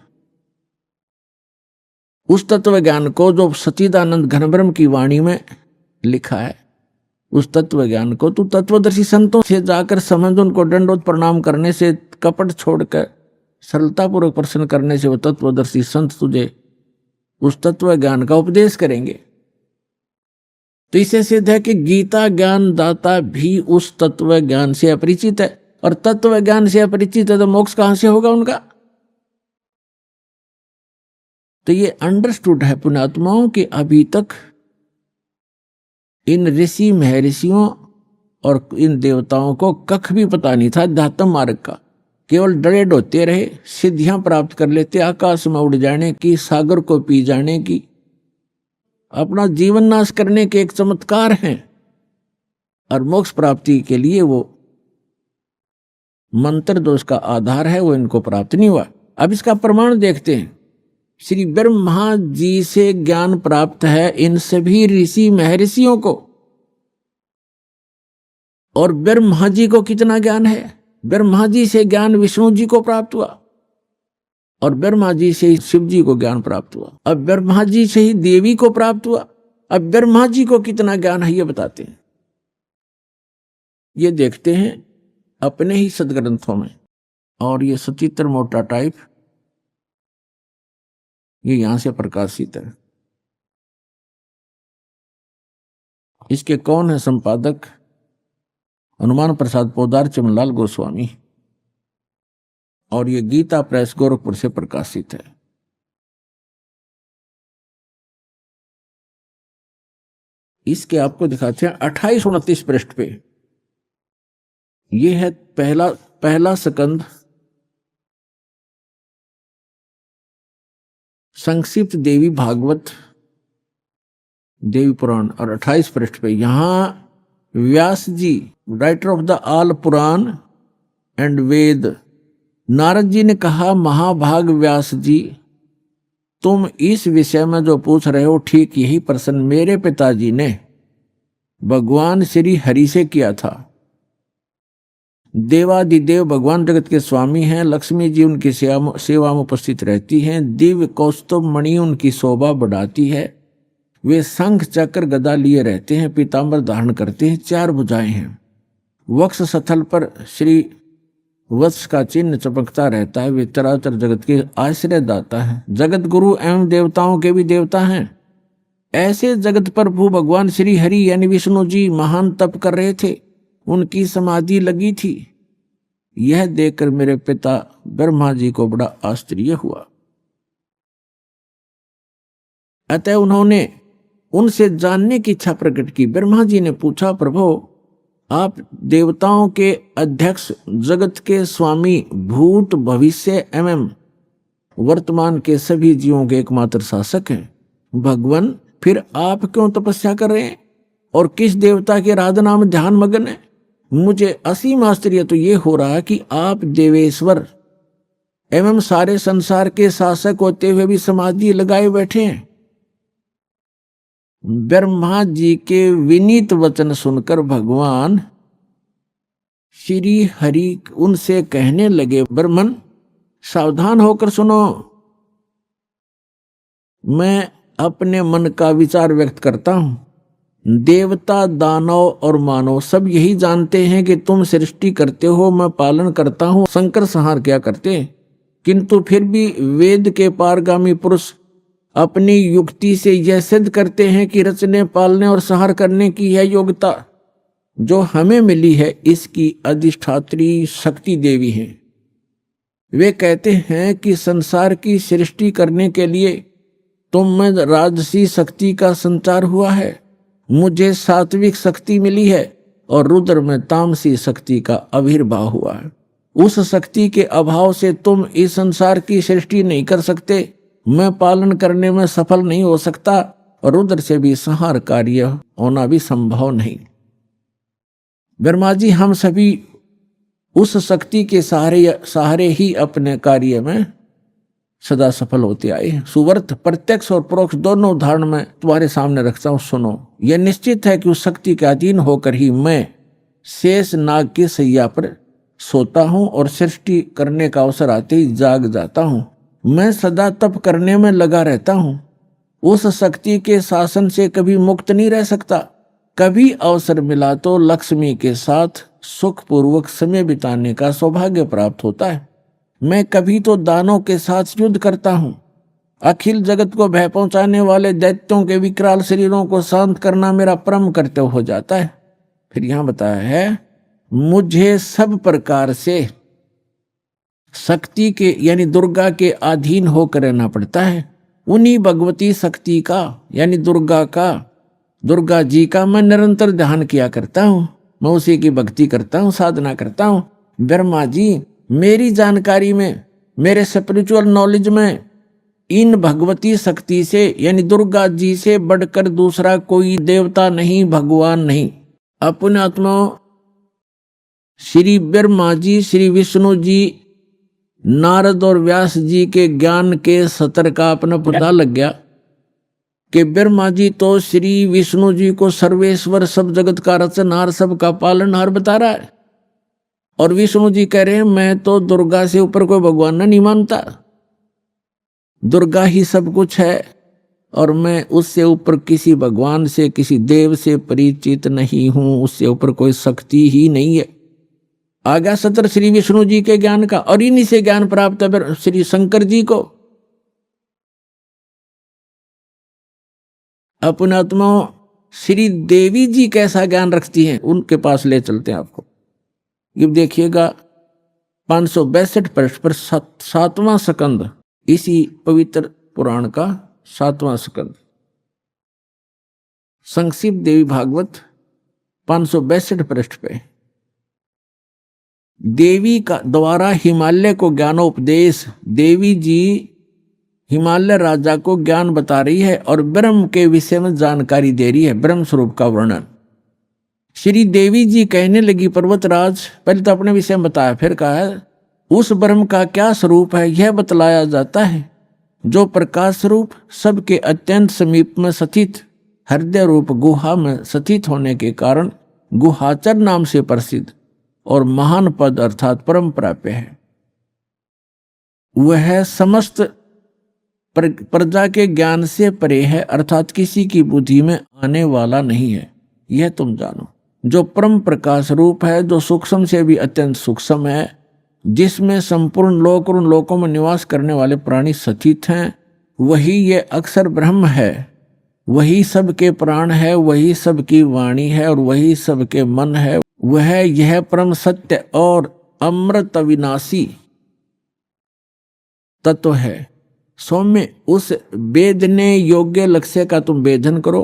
उस तत्व ज्ञान को जो सच्चिदानंद घन ब्रह्म की वाणी में लिखा है, उस तत्व ज्ञान को तू तत्वदर्शी संतों से जाकर समझ, उनको दंडोत प्रणाम करने से, कपट छोड़कर सरलतापूर्वक प्रश्न करने से वो तत्वदर्शी संत तुझे उस तत्व ज्ञान का उपदेश करेंगे। तो इससे सिद्ध है कि गीता ज्ञान दाता भी उस तत्व ज्ञान से अपरिचित है, और तत्व ज्ञान से अपरिचित है तो मोक्ष कहां से होगा उनका? तो ये अंडरस्टूड है पुण्यात्माओं कि अभी तक इन ऋषि महर्षियों और इन देवताओं को कख भी पता नहीं था अध्यात्म मार्ग का। केवल डरे डोते रहे, सिद्धियां प्राप्त कर लेते, आकाश में उड़ जाने की, सागर को पी जाने की, अपना जीवन नाश करने के एक चमत्कार हैं। और मोक्ष प्राप्ति के लिए वो मंत्र जो उसका आधार है वो इनको प्राप्त नहीं हुआ। अब इसका प्रमाण देखते हैं। श्री ब्रह्मा जी से ज्ञान प्राप्त है इन सभी ऋषि महर्षियों को, और ब्रह्मा जी को कितना ज्ञान है? ब्रह्मा जी से ज्ञान विष्णु जी को प्राप्त हुआ, और ब्रह्मा जी से ही शिव जी को ज्ञान प्राप्त हुआ, अब ब्रह्मा जी से ही देवी को प्राप्त हुआ। अब ब्रह्मा जी को कितना ज्ञान है ये बताते हैं। ये देखते हैं अपने ही सदग्रंथों में। और ये सचित्र मोटा टाइप ये यहां से प्रकाशित है। इसके कौन है संपादक? हनुमान प्रसाद पोदार, चमनलाल गोस्वामी। और ये गीता प्रेस गोरखपुर से प्रकाशित है। इसके आपको दिखाते हैं 28-29 पृष्ठ पे ये है पहला स्कंद, संक्षिप्त देवी भागवत देवी पुराण, और 28 पृष्ठ पे यहां Vyas ji, writer of the all Purana and Veda, Narad ji ने कहा, महाभाग व्यास जी, तुम इस विषय में जो पूछ रहे हो ठीक यही प्रश्न मेरे पिताजी ने भगवान श्री हरि से किया था। देवादिदेव भगवान जगत के स्वामी हैं, लक्ष्मी जी उनकी सेवा में उपस्थित रहती हैं, दिव्य कौस्तुभ मणि उनकी शोभा बढ़ाती है, वे शंख चक्र गदा लिए रहते हैं, पीतांबर धारण करते हैं, 4 भुजाएं हैं, वक्ष स्थल पर श्री वत्स का चिन्ह चमकता रहता है, वे चराचर जगत के आश्रय दाता है, जगत गुरु एवं देवताओं के भी देवता हैं। ऐसे जगत प्रभु भगवान श्री हरि यानी विष्णु जी महान तप कर रहे थे, उनकी समाधि लगी थी। यह देखकर मेरे पिता ब्रह्मा जी को बड़ा आश्चर्य हुआ। अतः उन्होंने उनसे जानने की इच्छा प्रकट की। ब्रह्मा जी ने पूछा, प्रभु आप देवताओं के अध्यक्ष, जगत के स्वामी, भूत भविष्य एवं वर्तमान के सभी जीवों के एकमात्र शासक हैं। भगवान, फिर आप क्यों तपस्या कर रहे हैं और किस देवता के आराधना में ध्यान मग्न है? मुझे असीम आश्चर्य तो ये हो रहा कि आप देवेश्वर एवं सारे संसार के शासक होते हुए भी समाधि लगाए बैठे हैं। ब्रह्मा जी के विनीत वचन सुनकर भगवान श्री हरि उनसे कहने लगे, ब्रह्मन सावधान होकर सुनो, मैं अपने मन का विचार व्यक्त करता हूं। देवता, दानव और मानव सब यही जानते हैं कि तुम सृष्टि करते हो, मैं पालन करता हूं, संकर संहार क्या करते हैं, किंतु फिर भी वेद के पारगामी पुरुष अपनी युक्ति से यह सिद्ध करते हैं कि रचने, पालने और संहार करने की यह योग्यता जो हमें मिली है, इसकी अधिष्ठात्री शक्ति देवी है। वे कहते हैं कि संसार की सृष्टि करने के लिए तुम में राजसी शक्ति का संचार हुआ है, मुझे सात्विक शक्ति मिली है और रुद्र में तामसी शक्ति का आविर्भाव हुआ है। उस शक्ति के अभाव से तुम इस संसार की सृष्टि नहीं कर सकते, मैं पालन करने में सफल नहीं हो सकता और रुद्र से भी संहार कार्य होना भी संभव नहीं। ब्रह्मा जी, हम सभी उस शक्ति के सहारे ही अपने कार्य में सदा सफल होते आए हैं। सुवर्त, प्रत्यक्ष और परोक्ष दोनों उदाहरण में तुम्हारे सामने रखता हूं, सुनो। यह निश्चित है कि उस शक्ति के अधीन होकर ही मैं शेष नाग की सैया पर सोता हूं और सृष्टि करने का अवसर आते ही जाग जाता हूं। मैं सदा तप करने में लगा रहता हूं, उस शक्ति के शासन से कभी मुक्त नहीं रह सकता। कभी अवसर मिला तो लक्ष्मी के साथ सुखपूर्वक समय बिताने का सौभाग्य प्राप्त होता है। मैं कभी तो दानों के साथ युद्ध करता हूं, अखिल जगत को भय पहुंचाने वाले दैत्यों के विकराल शरीरों को शांत करना मेरा परम कर्तव्य हो जाता है। फिर यहां बताया है, मुझे सब प्रकार से शक्ति के यानी दुर्गा के अधीन होकर रहना पड़ता है। उन्हीं भगवती शक्ति का यानी दुर्गा जी का मैं निरंतर ध्यान किया करता हूं, मैं उसी की भक्ति करता हूं, साधना करता हूं। ब्रह्मा जी, मेरी जानकारी में, मेरे स्पिरिचुअल नॉलेज में इन भगवती शक्ति से यानी दुर्गा जी से बढ़कर दूसरा कोई देवता नहीं, भगवान नहीं। अपने आत्मा श्री ब्रह्मा जी, श्री विष्णु जी, नारद और व्यास जी के ज्ञान के सतर का अपना पता लग गया कि ब्रह्मा जी तो श्री विष्णु जी को सर्वेश्वर, सब जगत का रचनहार, सबका पालनहार बता रहा है, और विष्णु जी कह रहे हैं मैं तो दुर्गा से ऊपर कोई भगवान नहीं मानता, दुर्गा ही सब कुछ है और मैं उससे ऊपर किसी भगवान से, किसी देव से परिचित नहीं हूं, उससे ऊपर कोई शक्ति ही नहीं है। आ गया सत्र श्री विष्णु जी के ज्ञान का, और इन्हीं से ज्ञान प्राप्त है श्री शंकर जी को। अपने आत्मा श्री देवी जी कैसा ज्ञान रखती हैं, उनके पास ले चलते हैं आपको। ये देखिएगा 562 पृष्ठ पर 7वां स्कंद, इसी पवित्र पुराण का 7वां स्कंद, संक्षिप्त देवी भागवत 562 पृष्ठ पे। देवी का द्वारा हिमालय को ज्ञानोपदेश, देवी जी हिमालय राजा को ज्ञान बता रही है और ब्रह्म के विषय में जानकारी दे रही है, ब्रह्म स्वरूप का वर्णन। श्री देवी जी कहने लगी, पर्वतराज, पहले तो अपने विषय में बताया, फिर कहा है उस ब्रह्म का क्या स्वरूप है यह बतलाया जाता है, जो प्रकाश स्वरूप सबके अत्यंत समीप में स्थित हृदय रूप गुहा में स्थित होने के कारण गुहाचर नाम से प्रसिद्ध और महान पद अर्थात परम प्राप्य है। वह समस्त प्रजा के ज्ञान से परे है, अर्थात किसी की बुद्धि में आने वाला नहीं है, यह तुम जानो। जो परम प्रकाश रूप है, जो सूक्ष्म से भी अत्यंत सूक्ष्म है, जिसमें संपूर्ण लोक और उन लोकों में निवास करने वाले प्राणी स्थित हैं, वही ये अक्षर ब्रह्म है, वही सबके प्राण है, वही सबकी वाणी है और वही सबके मन है। वह यह परम सत्य और अमृत अविनाशी तत्व है। सौम्य उस वेदने योग्य लक्ष्य का तुम वेदन करो,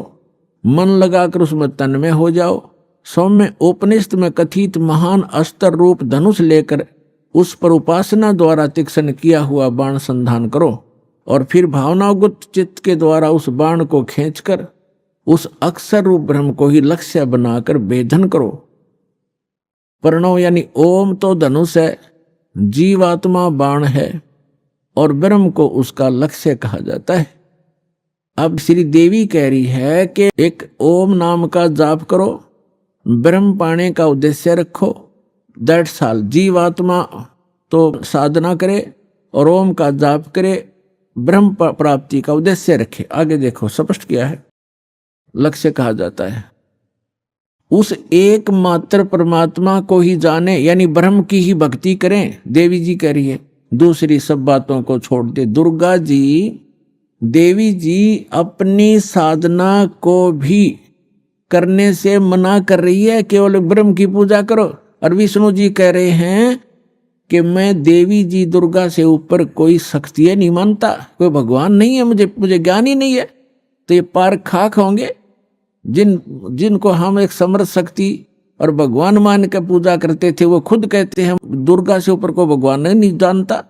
मन लगाकर उसमें तन्मय हो जाओ। सौम्य उपनिषद में कथित महान अस्त्र रूप धनुष लेकर उस पर उपासना द्वारा तीक्ष्ण किया हुआ बाण संधान करो और फिर भावनागुत चित्त के द्वारा उस बाण को खींचकर उस अक्षर रूप ब्रह्म को ही लक्ष्य बनाकर वेदन करो। प्रणव यानी ओम तो धनुष है, जीवात्मा बाण है और ब्रह्म को उसका लक्ष्य कहा जाता है। अब श्री देवी कह रही है कि एक ओम नाम का जाप करो, ब्रह्म पाने का उद्देश्य रखो, दैट्स ऑल। जीवात्मा तो साधना करे और ओम का जाप करे, ब्रह्म प्राप्ति का उद्देश्य रखे। आगे देखो स्पष्ट किया है, लक्ष्य कहा जाता है। उस एकमात्र परमात्मा को ही जाने यानी ब्रह्म की ही भक्ति करें, देवी जी कह रही है, दूसरी सब बातों को छोड़ दे। दुर्गा जी, देवी जी अपनी साधना को भी करने से मना कर रही है, केवल ब्रह्म की पूजा करो। और विष्णु जी कह रहे हैं कि मैं देवी जी दुर्गा से ऊपर कोई शक्ति नहीं मानता, कोई भगवान नहीं है, मुझे ज्ञान ही नहीं है। तो ये पार खाक होंगे जिनको हम एक समर्थ शक्ति और भगवान मान के पूजा करते थे, वो खुद कहते हैं दुर्गा से ऊपर कोई भगवान नहीं जानता,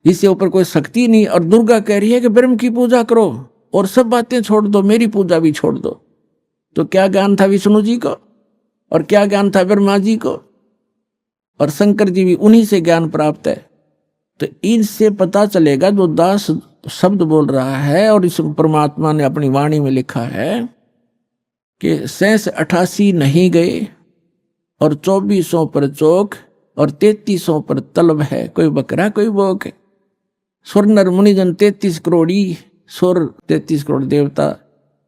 इससे ऊपर कोई शक्ति नहीं। और दुर्गा कह रही है कि ब्रह्म की पूजा करो और सब बातें छोड़ दो, मेरी पूजा भी छोड़ दो। तो क्या ज्ञान था विष्णु जी को और क्या ज्ञान था ब्रह्मा जी को? और शंकर जी भी उन्हीं से ज्ञान प्राप्त है। तो इनसे पता चलेगा, जो दास शब्द बोल रहा है और इस परमात्मा ने अपनी वाणी में लिखा है कि 88 नहीं गए और 2400 पर चौक और 3300 पर तलब है, कोई बकरा कोई बोक है। सुर नर मुनिजन 33 करोड़ी, सुर 33 करोड़ देवता,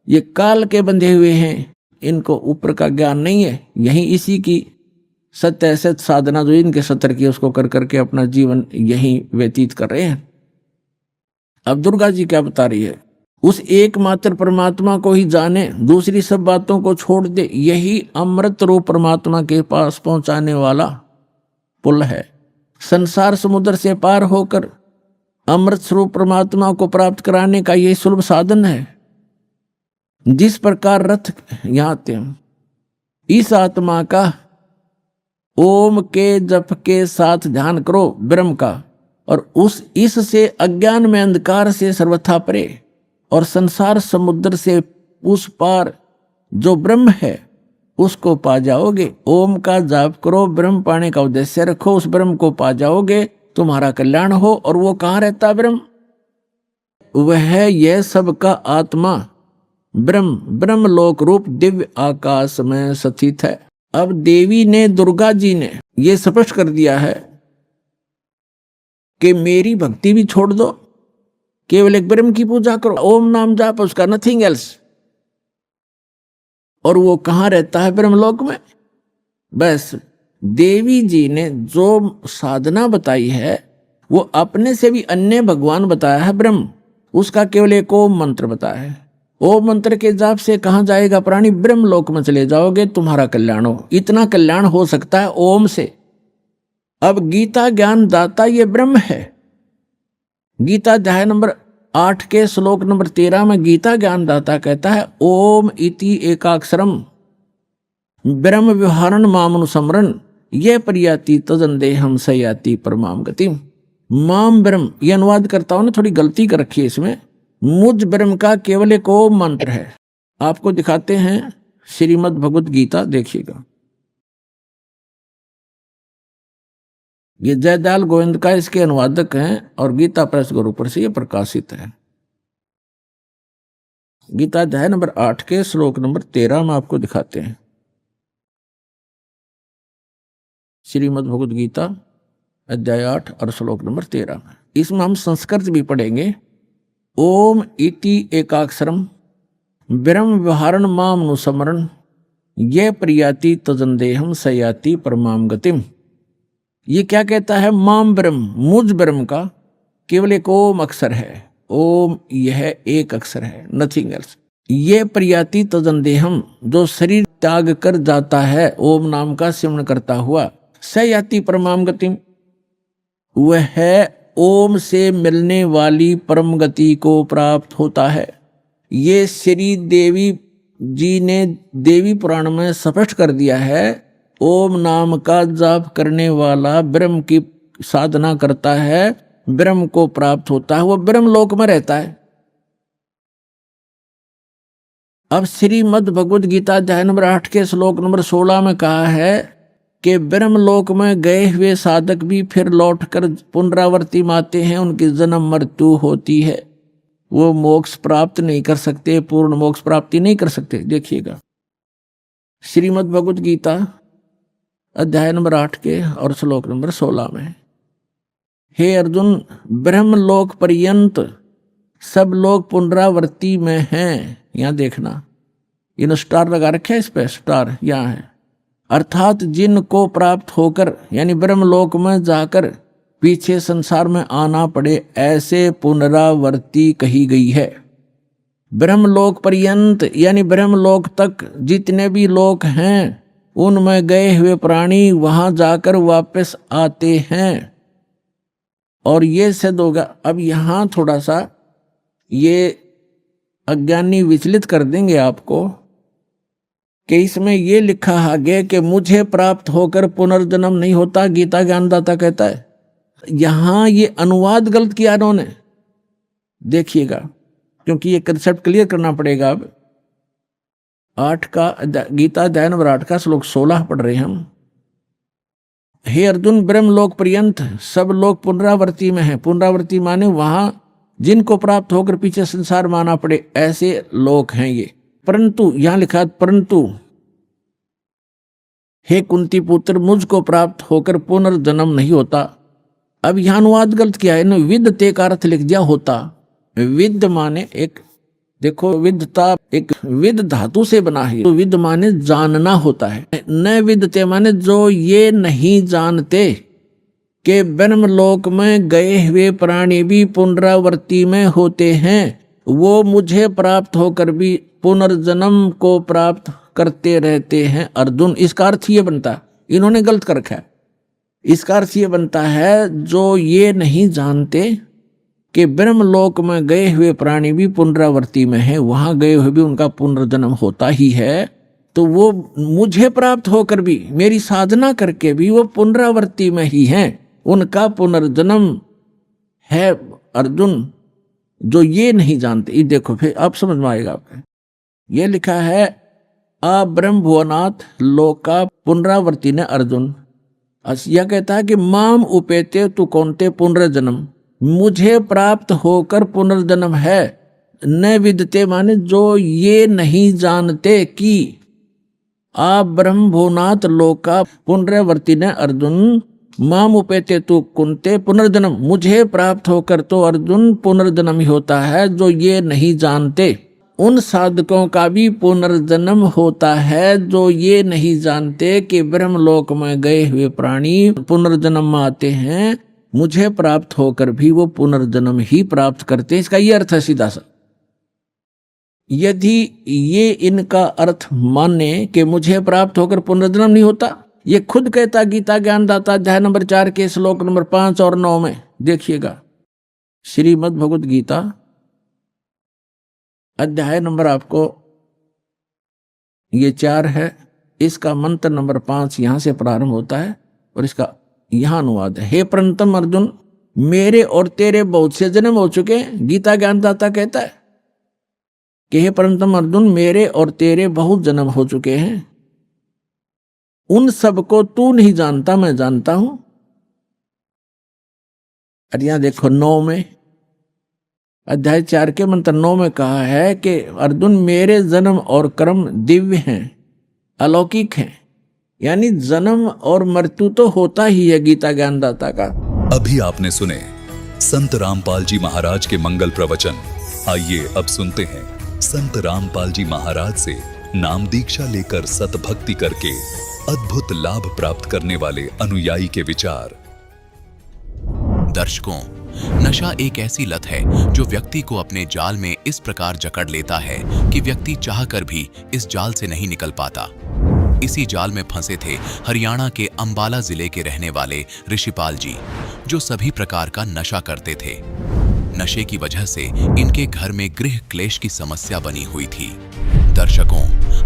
ये काल के बंधे हुए हैं, इनको ऊपर का ज्ञान नहीं है। यही इसी की सत्य असत साधना जो इनके सत्र की उसको कर करके अपना जीवन यही व्यतीत कर रहे हैं। अब दुर्गा जी क्या बता रही है? उस एकमात्र परमात्मा को ही जाने, दूसरी सब बातों को छोड़ दे, यही अमृत रूप परमात्मा के पास पहुंचाने वाला पुल है। संसार समुद्र से पार होकर अमृत स्वरूप परमात्मा को प्राप्त कराने का यही सुलभ साधन है। जिस प्रकार रथ यहाँ आते हैं, इस आत्मा का ओम के जप के साथ ध्यान करो ब्रह्म का, और इससे अज्ञान में अंधकार से सर्वथा परे और संसार समुद्र से उस पार जो ब्रह्म है उसको पा जाओगे। ओम का जाप करो, ब्रह्म पाने का उद्देश्य रखो, उस ब्रह्म को पा जाओगे, तुम्हारा कल्याण हो। और वो कहाँ रहता ब्रह्म? वह यह सबका आत्मा ब्रह्म लोक रूप दिव्य आकाश में स्थित है। अब देवी ने, दुर्गा जी ने ये स्पष्ट कर दिया है कि मेरी भक्ति भी छोड़ दो, केवल एक ब्रह्म की पूजा करो, ओम नाम जाप, उसका नथिंग एल्स। और वो कहाँ रहता है? ब्रह्मलोक में। बस देवी जी ने जो साधना बताई है वो अपने से भी अन्य भगवान बताया है ब्रह्म, उसका केवल एक ओम मंत्र बताया है। ओम मंत्र के जाप से कहाँ जाएगा प्राणी? ब्रह्मलोक में चले जाओगे, तुम्हारा कल्याण हो। इतना कल्याण हो सकता है ओम से। अब गीता ज्ञान दाता ये ब्रह्म है। गीता अध्याय नंबर 8 के श्लोक नंबर 13 में गीता ज्ञान दाता कहता है, ओम इति एकाक्षरम ब्रह्म व्यवहारण मामनुसमरण ये प्रयाति तजंदे हम सयाति परमाम गतिम। माम ब्रह्म, ये अनुवाद करता हूं ना, थोड़ी गलती कर रखी है इसमें। मुझ ब्रह्म का केवल एक ओम मंत्र है। आपको दिखाते हैं श्रीमद् भगवत गीता, देखिएगा। ये जयदयाल गोविंद का इसके अनुवादक हैं और गीता प्रेस गुरुपुर से ये प्रकाशित है। गीता अध्याय नंबर 8 के श्लोक नंबर 13 में आपको दिखाते हैं। श्रीमद् भगवत गीता अध्याय 8 और श्लोक नंबर 13 में। इसमें हम संस्कृत भी पढ़ेंगे। ओम इति एकाक्षरम ब्रह्म व्यवहारण माम अनुस्मरण ये प्रयाति तजंदेहम सयाति परमाम गतिम। ये क्या कहता है? माम ब्रह्म, मुझ ब्रह्म का केवल एक ओम अक्षर है। ओम यह एक अक्षर है, नथिंग एल्स। ये प्रयाति तजंदेहम, जो शरीर त्याग कर जाता है ओम नाम का सिमरण करता हुआ, सयाति परमाम गतिम, वह ओम से मिलने वाली परम गति को प्राप्त होता है। ये श्री देवी जी ने देवी पुराण में स्पष्ट कर दिया है। ओम नाम का जाप करने वाला ब्रह्म की साधना करता है, ब्रह्म को प्राप्त होता है, वो ब्रह्म लोक में रहता है। अब श्रीमद् भगवद गीता अध्याय नंबर 8 के श्लोक नंबर 16 में कहा है कि ब्रह्म लोक में गए हुए साधक भी फिर लौटकर पुनरावर्ती में आते हैं, उनकी जन्म मृत्यु होती है, वो मोक्ष प्राप्त नहीं कर सकते, पूर्ण मोक्ष प्राप्ति नहीं कर सकते। देखिएगा श्रीमद् भगवद गीता अध्याय नंबर 8 के और श्लोक नंबर 16 में, हे अर्जुन, ब्रह्मलोक पर्यंत सब लोग पुनरावर्ती में हैं। यहां देखना, इन स्टार लगा रखे है, इस पे स्टार यहां है। अर्थात जिनको प्राप्त होकर यानी ब्रह्मलोक में जाकर पीछे संसार में आना पड़े, ऐसे पुनरावर्ती कही गई है। ब्रह्मलोक पर्यंत यानी ब्रह्मलोक तक जितने भी लोक हैं, उनमें गए हुए प्राणी वहां जाकर वापस आते हैं। और ये सिद्ध होगा। अब यहां थोड़ा सा ये अज्ञानी विचलित कर देंगे आपको कि इसमें ये लिखा आगे कि मुझे प्राप्त होकर पुनर्जन्म नहीं होता, गीता ज्ञानदाता कहता है। यहां ये अनुवाद गलत किया इन्होंने, देखिएगा, क्योंकि ये कंसेप्ट क्लियर करना पड़ेगा। अब 8 का गीता अध्याय नंबर 8 का श्लोक 16 पढ़ रहे हैं हम। हे अर्जुन, ब्रह्मलोक पर्यंत सब लोग पुनरावर्ती में हैं। पुनरावर्ती माने वहां जिनको प्राप्त होकर पीछे संसार में आना पड़े, ऐसे लोग हैं ये। परंतु यहां लिखा, परंतु हे कुंती पुत्र, मुझको प्राप्त होकर पुनर्जन्म नहीं होता। अब यहां अनुवाद गलत किया है, विद्यते का अर्थ लिख दिया होता। विद माने एक, देखो विद्यता एक विद धातु से बना है, तो विद माने जानना होता है। न विद्यते माने जो ये नहीं जानते कि ब्रह्मलोक में गए हुए प्राणी भी पुनरावर्ती में होते हैं, वो मुझे प्राप्त होकर भी पुनर्जन्म को प्राप्त करते रहते हैं। अर्जुन, इसका अर्थ ये बनता, इन्होंने गलत कर रखा है। इसका अर्थ ये बनता है जो ये नहीं जानते कि ब्रह्मलोक में गए हुए प्राणी भी पुनरावर्ती में है, वहां गए हुए भी उनका पुनर्जन्म होता ही है, तो वो मुझे प्राप्त होकर भी, मेरी साधना करके भी वो पुनरावर्ती में ही हैं, उनका पुनर्जन्म है। अर्जुन, जो ये नहीं जानते, ये देखो फिर आप समझ में आएगा आपको। ये लिखा है आ ब्रह्म भुवनाथ लोका पुनरावर्ती ने अर्जुन। यह कहता है कि माम उपेते तु कौनते पुनर्जन्म, मुझे प्राप्त होकर पुनर्जन्म है। न विदते माने जो ये नहीं जानते कि आ ब्रह्म भुवनाथ लोका पुनरावर्ती ने अर्जुन माम उपेते तु कुंते पुनर्जन्म, मुझे प्राप्त होकर तो अर्जुन पुनर्जन्म ही होता है। जो ये नहीं जानते, उन साधकों का भी पुनर्जन्म होता है जो ये नहीं जानते कि ब्रह्मलोक में गए हुए प्राणी पुनर्जन्म में आते हैं, मुझे प्राप्त होकर भी वो पुनर्जन्म ही प्राप्त करते हैं। इसका ये अर्थ है सीधा सा। यदि ये इनका अर्थ माने कि मुझे प्राप्त होकर पुनर्जन्म नहीं होता, ये खुद कहता गीता ज्ञानदाता अध्याय नंबर 4 के श्लोक नंबर 5 और 9 में। देखिएगा श्रीमद् भगवद गीता अध्याय नंबर आपको ये 4 है इसका मंत्र नंबर 5 यहाँ से प्रारंभ होता है और इसका यहाँ अनुवाद है। हे परंतम अर्जुन, मेरे और तेरे बहुत से जन्म हो चुके हैं। गीता ज्ञानदाता कहता है कि हे परंतम अर्जुन, मेरे और तेरे बहुत जन्म हो चुके हैं, उन सबको तू नहीं जानता, मैं जानता हूं। और यहां देखो 9 में, अध्याय 4 के मंत्र 9 में कहा है कि अर्जुन, मेरे जन्म और कर्म दिव्य हैं, अलौकिक हैं। यानी जन्म और मृत्यु तो होता ही है गीता ज्ञानदाता का। अभी आपने सुने संत रामपाल जी महाराज के मंगल प्रवचन। आइए अब सुनते हैं संत रामपाल जी महाराज से नाम दीक्षा लेकर सतभक्ति करके अद्भुत लाभ प्राप्त करने वाले अनुयायी के विचार। दर्शकों, नशा एक ऐसी लत है जो व्यक्ति को अपने जाल में इस प्रकार जकड़ लेता है कि व्यक्ति चाहकर भी इस जाल से नहीं निकल पाता। इसी जाल में फंसे थे हरियाणा के अंबाला जिले के रहने वाले ऋषिपाल जी, जो सभी प्रकार का नशा करते थे। नशे की वजह से इनके घर में गृह क्लेश की समस्या बनी हुई थी। दर्शकों,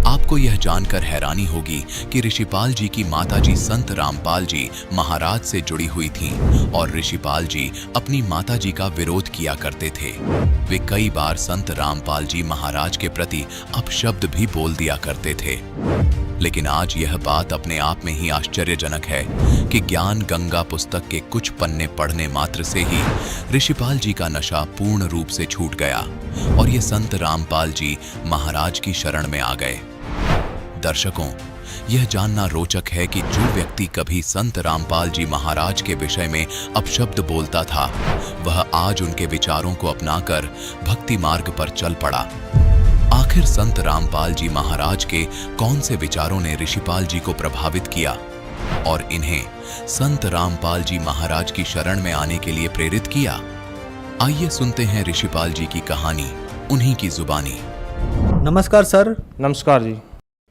आपको यह जानकर हैरानी होगी कि ऋषिपाल जी की माताजी संत रामपाल जी महाराज से जुड़ी हुई थीं और ऋषिपाल जी अपनी माताजी का विरोध किया करते थे। वे कई बार संत रामपाल जी महाराज के प्रति अपशब्द भी बोल दिया करते थे। लेकिन आज यह बात अपने आप में ही आश्चर्यजनक है कि ज्ञान गंगा पुस्तक के कुछ पन्ने पढ़ने मात्र से ही ऋषिपाल जी का नशा पूर्ण रूप से छूट गया और ये संत रामपाल जी महाराज की शरण में आ गए। दर्शकों, यह जानना रोचक है कि जो व्यक्ति कभी संत रामपाल जी महाराज के विषय में अपशब्द बोलता था, वह आज उनके विचारों को अपनाकर भक्ति मार्ग पर चल पड़ा। आखिर संत रामपाल जी महाराज के कौन से विचारों ने ऋषिपाल जी को प्रभावित किया और इन्हें संत रामपाल जी महाराज की शरण में आने के लिए प्रेरित किया? आइए सुनते हैं ऋषिपाल जी की कहानी उन्हीं की जुबानी। नमस्कार सर। नमस्कार जी।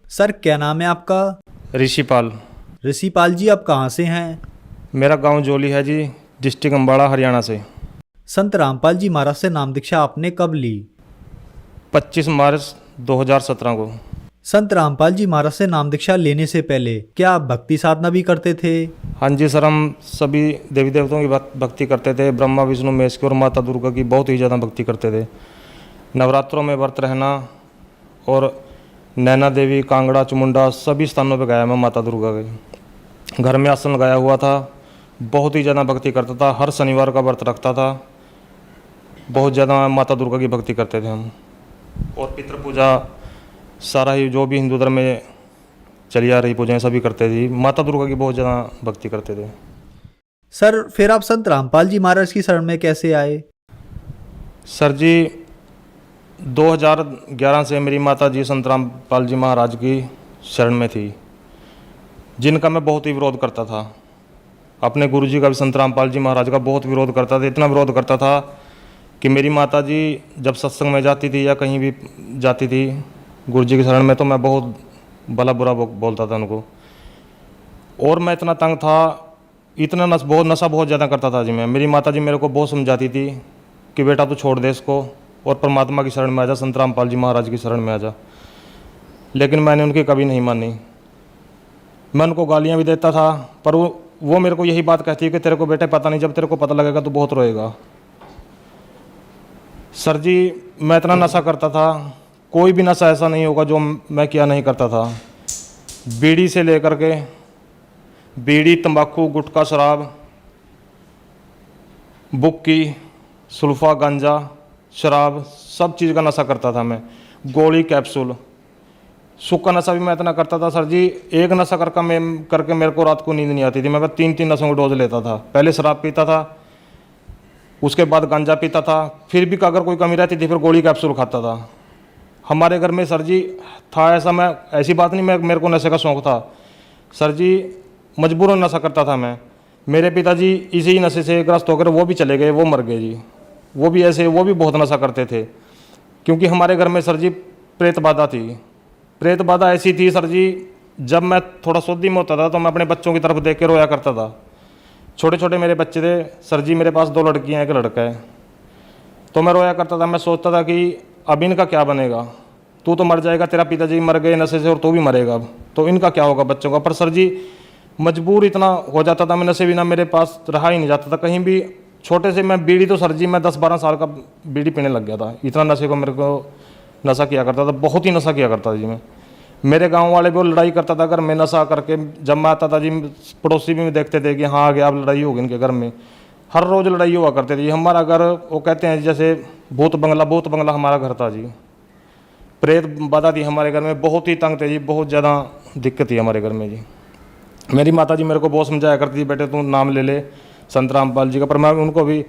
सर, क्या नाम है आपका? ऋषिपाल। ऋषिपाल जी, आप कहाँ से हैं? मेरा गांव जोली है जी, डिस्ट्रिक्ट अम्बाड़ा, हरियाणा से। संत रामपाल जी महाराज से नाम दीक्षा आपने कब ली? 25 मार्च 2017 को। संत रामपाल जी महाराज से नाम दीक्षा लेने से पहले क्या आप भक्ति साधना भी करते थे? हाँ जी सर, हम सभी देवी देवताओं की भक्ति करते थे। ब्रह्मा विष्णु महेश की और माता दुर्गा की बहुत ही ज़्यादा भक्ति करते थे। नवरात्रों में व्रत रहना और नैना देवी, कांगड़ा, चमुंडा सभी स्थानों पर गया मैं माता दुर्गा के। घर में आसन लगाया हुआ था, बहुत ही ज़्यादा भक्ति करता था। हर शनिवार का व्रत रखता था। बहुत ज़्यादा माता दुर्गा की भक्ति करते थे हम। और पितृ पूजा सारा ही जो भी हिंदू धर्म में चली आ रही पूजाएं सभी करते थे। माता दुर्गा की बहुत ज़्यादा भक्ति करते थे। सर, फिर आप संत रामपाल जी महाराज की शरण में कैसे आए? सर जी, 2011 से मेरी माता जी संत रामपाल जी महाराज की शरण में थी, जिनका मैं बहुत ही विरोध करता था। अपने गुरुजी का भी संत रामपाल जी महाराज का बहुत विरोध करता था। इतना विरोध करता था कि मेरी माता जी जब सत्संग में जाती थी या कहीं भी जाती थी गुरुजी की शरण में, तो मैं बहुत भला बुरा बोलता था उनको। और मैं इतना तंग था, इतना नशा बहुत ज़्यादा करता था जी मैं। मेरी माता जी मेरे को बहुत समझाती थी कि बेटा तू छोड़ दे इसको और परमात्मा की शरण में आ जा, संत रामपाल जी महाराज की शरण में आ जा। लेकिन मैंने उनकी कभी नहीं मानी। मैं उनको गालियाँ भी देता था, पर वो मेरे को यही बात कहती है कि तेरे को बेटे पता नहीं, जब तेरे को पता लगेगा तो बहुत रोएगा। सर जी, मैं इतना नशा करता था, कोई भी नशा ऐसा नहीं होगा जो मैं क्या नहीं करता था। बीड़ी से लेकर के बीड़ी, तंबाकू, गुटखा, शराब, बुक्की, सुल्फा, गांजा, शराब, सब चीज़ का नशा करता था मैं। गोली, कैप्सूल, सूखा नशा भी मैं इतना करता था सर जी। एक नशा करके मेरे को रात को नींद नहीं आती थी। मैं 3-3 नशों का डोज लेता था। पहले शराब पीता था, उसके बाद गांजा पीता था, फिर भी अगर कोई कमी रहती थी फिर गोली कैप्सूल खाता था। हमारे घर में सर जी था ऐसा, मैं ऐसी बात नहीं मेरे को नशे का शौक़ था सर जी, मजबूरन नशा करता था मैं। मेरे पिताजी इसी नशे से ग्रस्त होकर वो भी चले गए, वो मर गए जी। वो भी ऐसे, वो भी बहुत नशा करते थे। क्योंकि हमारे घर में सर जी प्रेत बाधा थी। प्रेत बाधा ऐसी थी सर जी, जब मैं थोड़ा सोदी में होता था तो मैं अपने बच्चों की तरफ देख के रोया करता था। छोटे छोटे मेरे बच्चे थे सर जी, मेरे पास 2 लड़कियां हैं, 1 लड़का है। तो मैं रोया करता था। मैं सोचता था कि अब इनका क्या बनेगा। तू तो मर जाएगा, तेरा पिताजी मर गए नशे से और तू भी मरेगा, अब तो इनका क्या होगा बच्चों का। पर सर जी मजबूर इतना हो जाता था मैं, नशे बिना मेरे पास रहा ही नहीं जाता था कहीं भी। छोटे से मैं बीड़ी तो सर जी मैं 10-12 साल का बीड़ी पीने लग गया था, इतना नशे को मेरे को नशा किया करता था, बहुत ही नशा किया करता था जी मैं। मेरे गांव वाले भी वो लड़ाई करता था अगर मैं नशा करके, जब मैं आता था जी पड़ोसी भी देखते थे कि हाँ आ गया अब लड़ाई होगी इनके घर में। हर रोज़ लड़ाई हुआ करती थी। हमारा घर वो कहते हैं जैसे भूत बंगला हमारा घर था जी। प्रेत बाधा थी हमारे घर में, बहुत ही तंग थे जी, बहुत ज़्यादा दिक्कत थी हमारे घर में जी। मेरी माता जी मेरे को बहुत समझाया करती थी, बेटे तू नाम ले ले संत रामपाल जी का, पर मैं उनको भी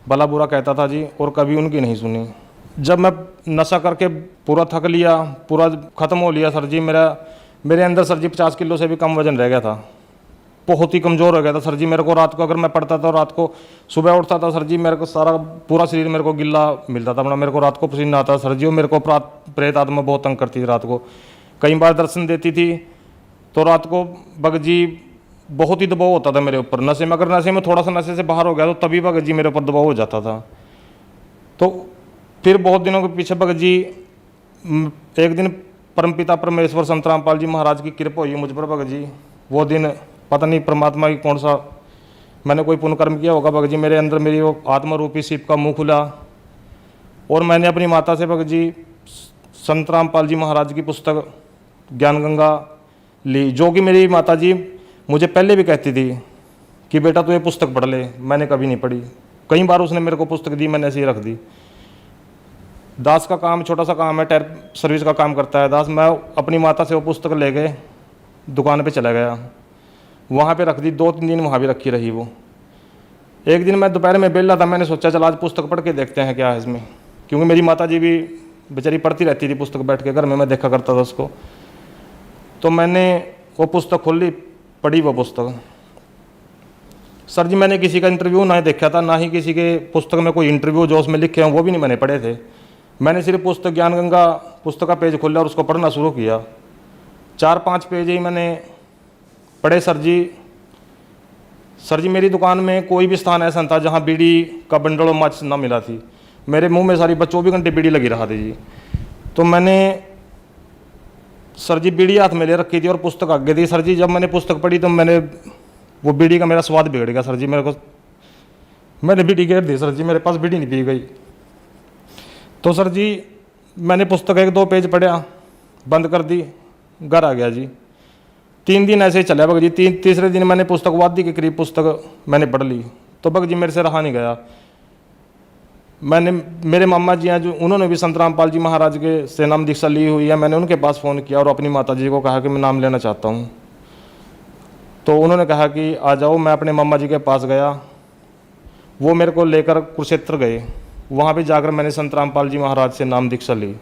भला बुरा कहता था जी और कभी उनकी नहीं सुनी। जब मैं नशा करके पूरा थक लिया, पूरा ख़त्म हो लिया सर जी, मेरे अंदर सर जी 50 किलो से भी कम वजन रह गया था, बहुत ही कमज़ोर हो गया था सर जी। मेरे को रात को अगर मैं पढ़ता था, रात को सुबह उठता था सर जी, मेरे को सारा पूरा शरीर मेरे को गिल्ला मिलता था अपना, मेरे को रात को पसीना आता सर जी। और मेरे को प्रेत आत्मा बहुत तंग करती थी रात को, कई बार दर्शन देती थी तो रात को भगत जी बहुत ही दबाव होता था मेरे ऊपर नशे में। अगर नशे में थोड़ा सा नशे से बाहर हो गया तो तभी भगत जी मेरे ऊपर दबाव हो जाता था। तो फिर बहुत दिनों के पीछे भगत जी एक दिन परमपिता परमेश्वर संत रामपाल जी महाराज की कृपा हुई मुझ पर भगत जी। वो दिन पता नहीं परमात्मा की कौन सा मैंने कोई पुण्य कर्म किया होगा भगत जी, मेरे अंदर मेरी वो आत्मा रूपी शिव का मुंह खुला और मैंने अपनी माता से भगत जी संत रामपाल जी महाराज की पुस्तक ज्ञान गंगा ली, जो कि मेरी माता जी मुझे पहले भी कहती थी कि बेटा तू ये पुस्तक पढ़ ले। मैंने कभी नहीं पढ़ी, कई बार उसने मेरे को पुस्तक दी, मैंने ऐसे ही रख दी। दास का काम छोटा सा काम है, टायर सर्विस का काम करता है दास। मैं अपनी माता से वो पुस्तक ले गए दुकान पे चला गया, वहाँ पे रख दी, 2-3 दिन वहाँ भी रखी रही वो। एक दिन मैं दोपहर में बेला था, मैंने सोचा चल आज पुस्तक पढ़ के देखते हैं क्या है इसमें, क्योंकि मेरी माता जी भी बेचारी पढ़ती रहती थी पुस्तक बैठ के घर में, मैं देखा करता था उसको। तो मैंने वो पुस्तक खोली, पढ़ी वो पुस्तक। सर जी मैंने किसी का इंटरव्यू ना देखा था, ना ही किसी के पुस्तक में कोई इंटरव्यू जो उसमें लिखे हों वो भी नहीं मैंने पढ़े थे। मैंने सिर्फ पुस्तक ज्ञान गंगा पुस्तक का पेज खोला और उसको पढ़ना शुरू किया। 4-5 पेज ही मैंने पढ़े सर जी मेरी दुकान में कोई भी स्थान ऐसा था जहाँ बीड़ी का बंडल और माचिस ना मिला थी। मेरे मुंह में सारी 24 घंटे बीड़ी लगी रहा थी जी। तो मैंने सर जी बीड़ी हाथ में ले रखी थी और पुस्तक आगे थी। सर जी जब मैंने पुस्तक पढ़ी तो मैंने वो बीड़ी का मेरा स्वाद बिगड़ गया सर जी। मैंने बीड़ी गिर दी सर जी, मेरे पास बीड़ी नहीं पी गई। तो सर जी मैंने पुस्तक 1-2 पेज पढ़ा, बंद कर दी, घर आ गया जी। 3 दिन ऐसे ही चला भगत जी। तीसरे दिन मैंने पुस्तक वादी के करीब पुस्तक मैंने पढ़ ली, तो भगत जी मेरे से रहा नहीं गया। मेरे मामा जी हैं जो उन्होंने भी संत रामपाल जी महाराज के से नाम दीक्षा ली हुई है, मैंने उनके पास फ़ोन किया और अपनी माता जी को कहा कि मैं नाम लेना चाहता हूँ। तो उन्होंने कहा कि आ जाओ। मैं अपने मामा जी के पास गया, वो मेरे को लेकर कुरुक्षेत्र गए। वहाँ पे जाकर मैंने संत रामपाल जी महाराज से नाम दीक्षा ली।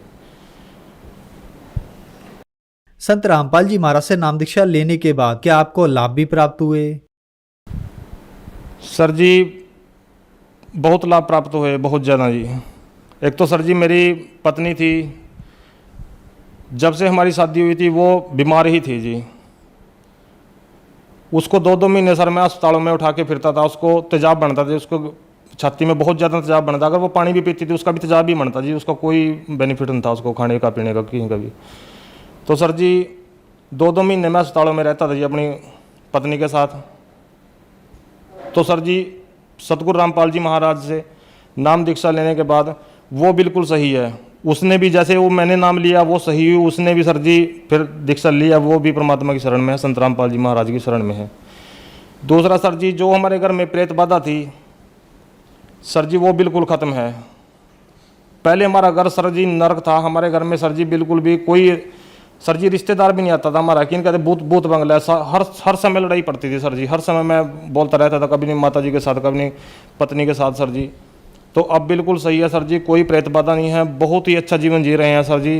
संत रामपाल जी महाराज से नाम दीक्षा लेने के बाद क्या आपको लाभ भी प्राप्त हुए? सर जी बहुत लाभ प्राप्त हुए, बहुत ज़्यादा जी। एक तो सर जी मेरी पत्नी थी, जब से हमारी शादी हुई थी वो बीमार ही थी जी। उसको 2-2 महीने सर मैं अस्पतालों में उठा के फिरता था। उसको तेजाब बनता था, उसको छाती में बहुत ज़्यादा तेजाब बनता। अगर वो पानी भी पीती थी उसका भी तेजाब ही बनता जी। उसका कोई बेनिफिट नहीं था उसको खाने का पीने का कहीं का भी। तो सर जी 2-2 महीने मैं अस्पतालों में रहता था जी अपनी पत्नी के साथ। तो सर जी सतगुरु रामपाल जी महाराज से नाम दीक्षा लेने के बाद वो बिल्कुल सही है। उसने भी जैसे वो मैंने नाम लिया वो सही हुई, उसने भी सर जी फिर दीक्षा लिया, वो भी परमात्मा की शरण में है, संत रामपाल जी महाराज की शरण में है। दूसरा सर जी जो हमारे घर में प्रेत बाधा थी सर जी वो बिल्कुल ख़त्म है। पहले हमारा घर सर जी नरक था। हमारे घर में सर जी बिल्कुल भी कोई सर जी रिश्तेदार भी नहीं आता था हमारा, कि कहते भूत बंगला है। हर समय लड़ाई पड़ती थी सर जी, हर समय मैं बोलता रहता था, कभी नहीं माता जी के साथ, कभी नहीं पत्नी के साथ सर जी। तो अब बिल्कुल सही है सर जी, कोई प्रेत बाधा नहीं है, बहुत ही अच्छा जीवन जी रहे हैं सर जी।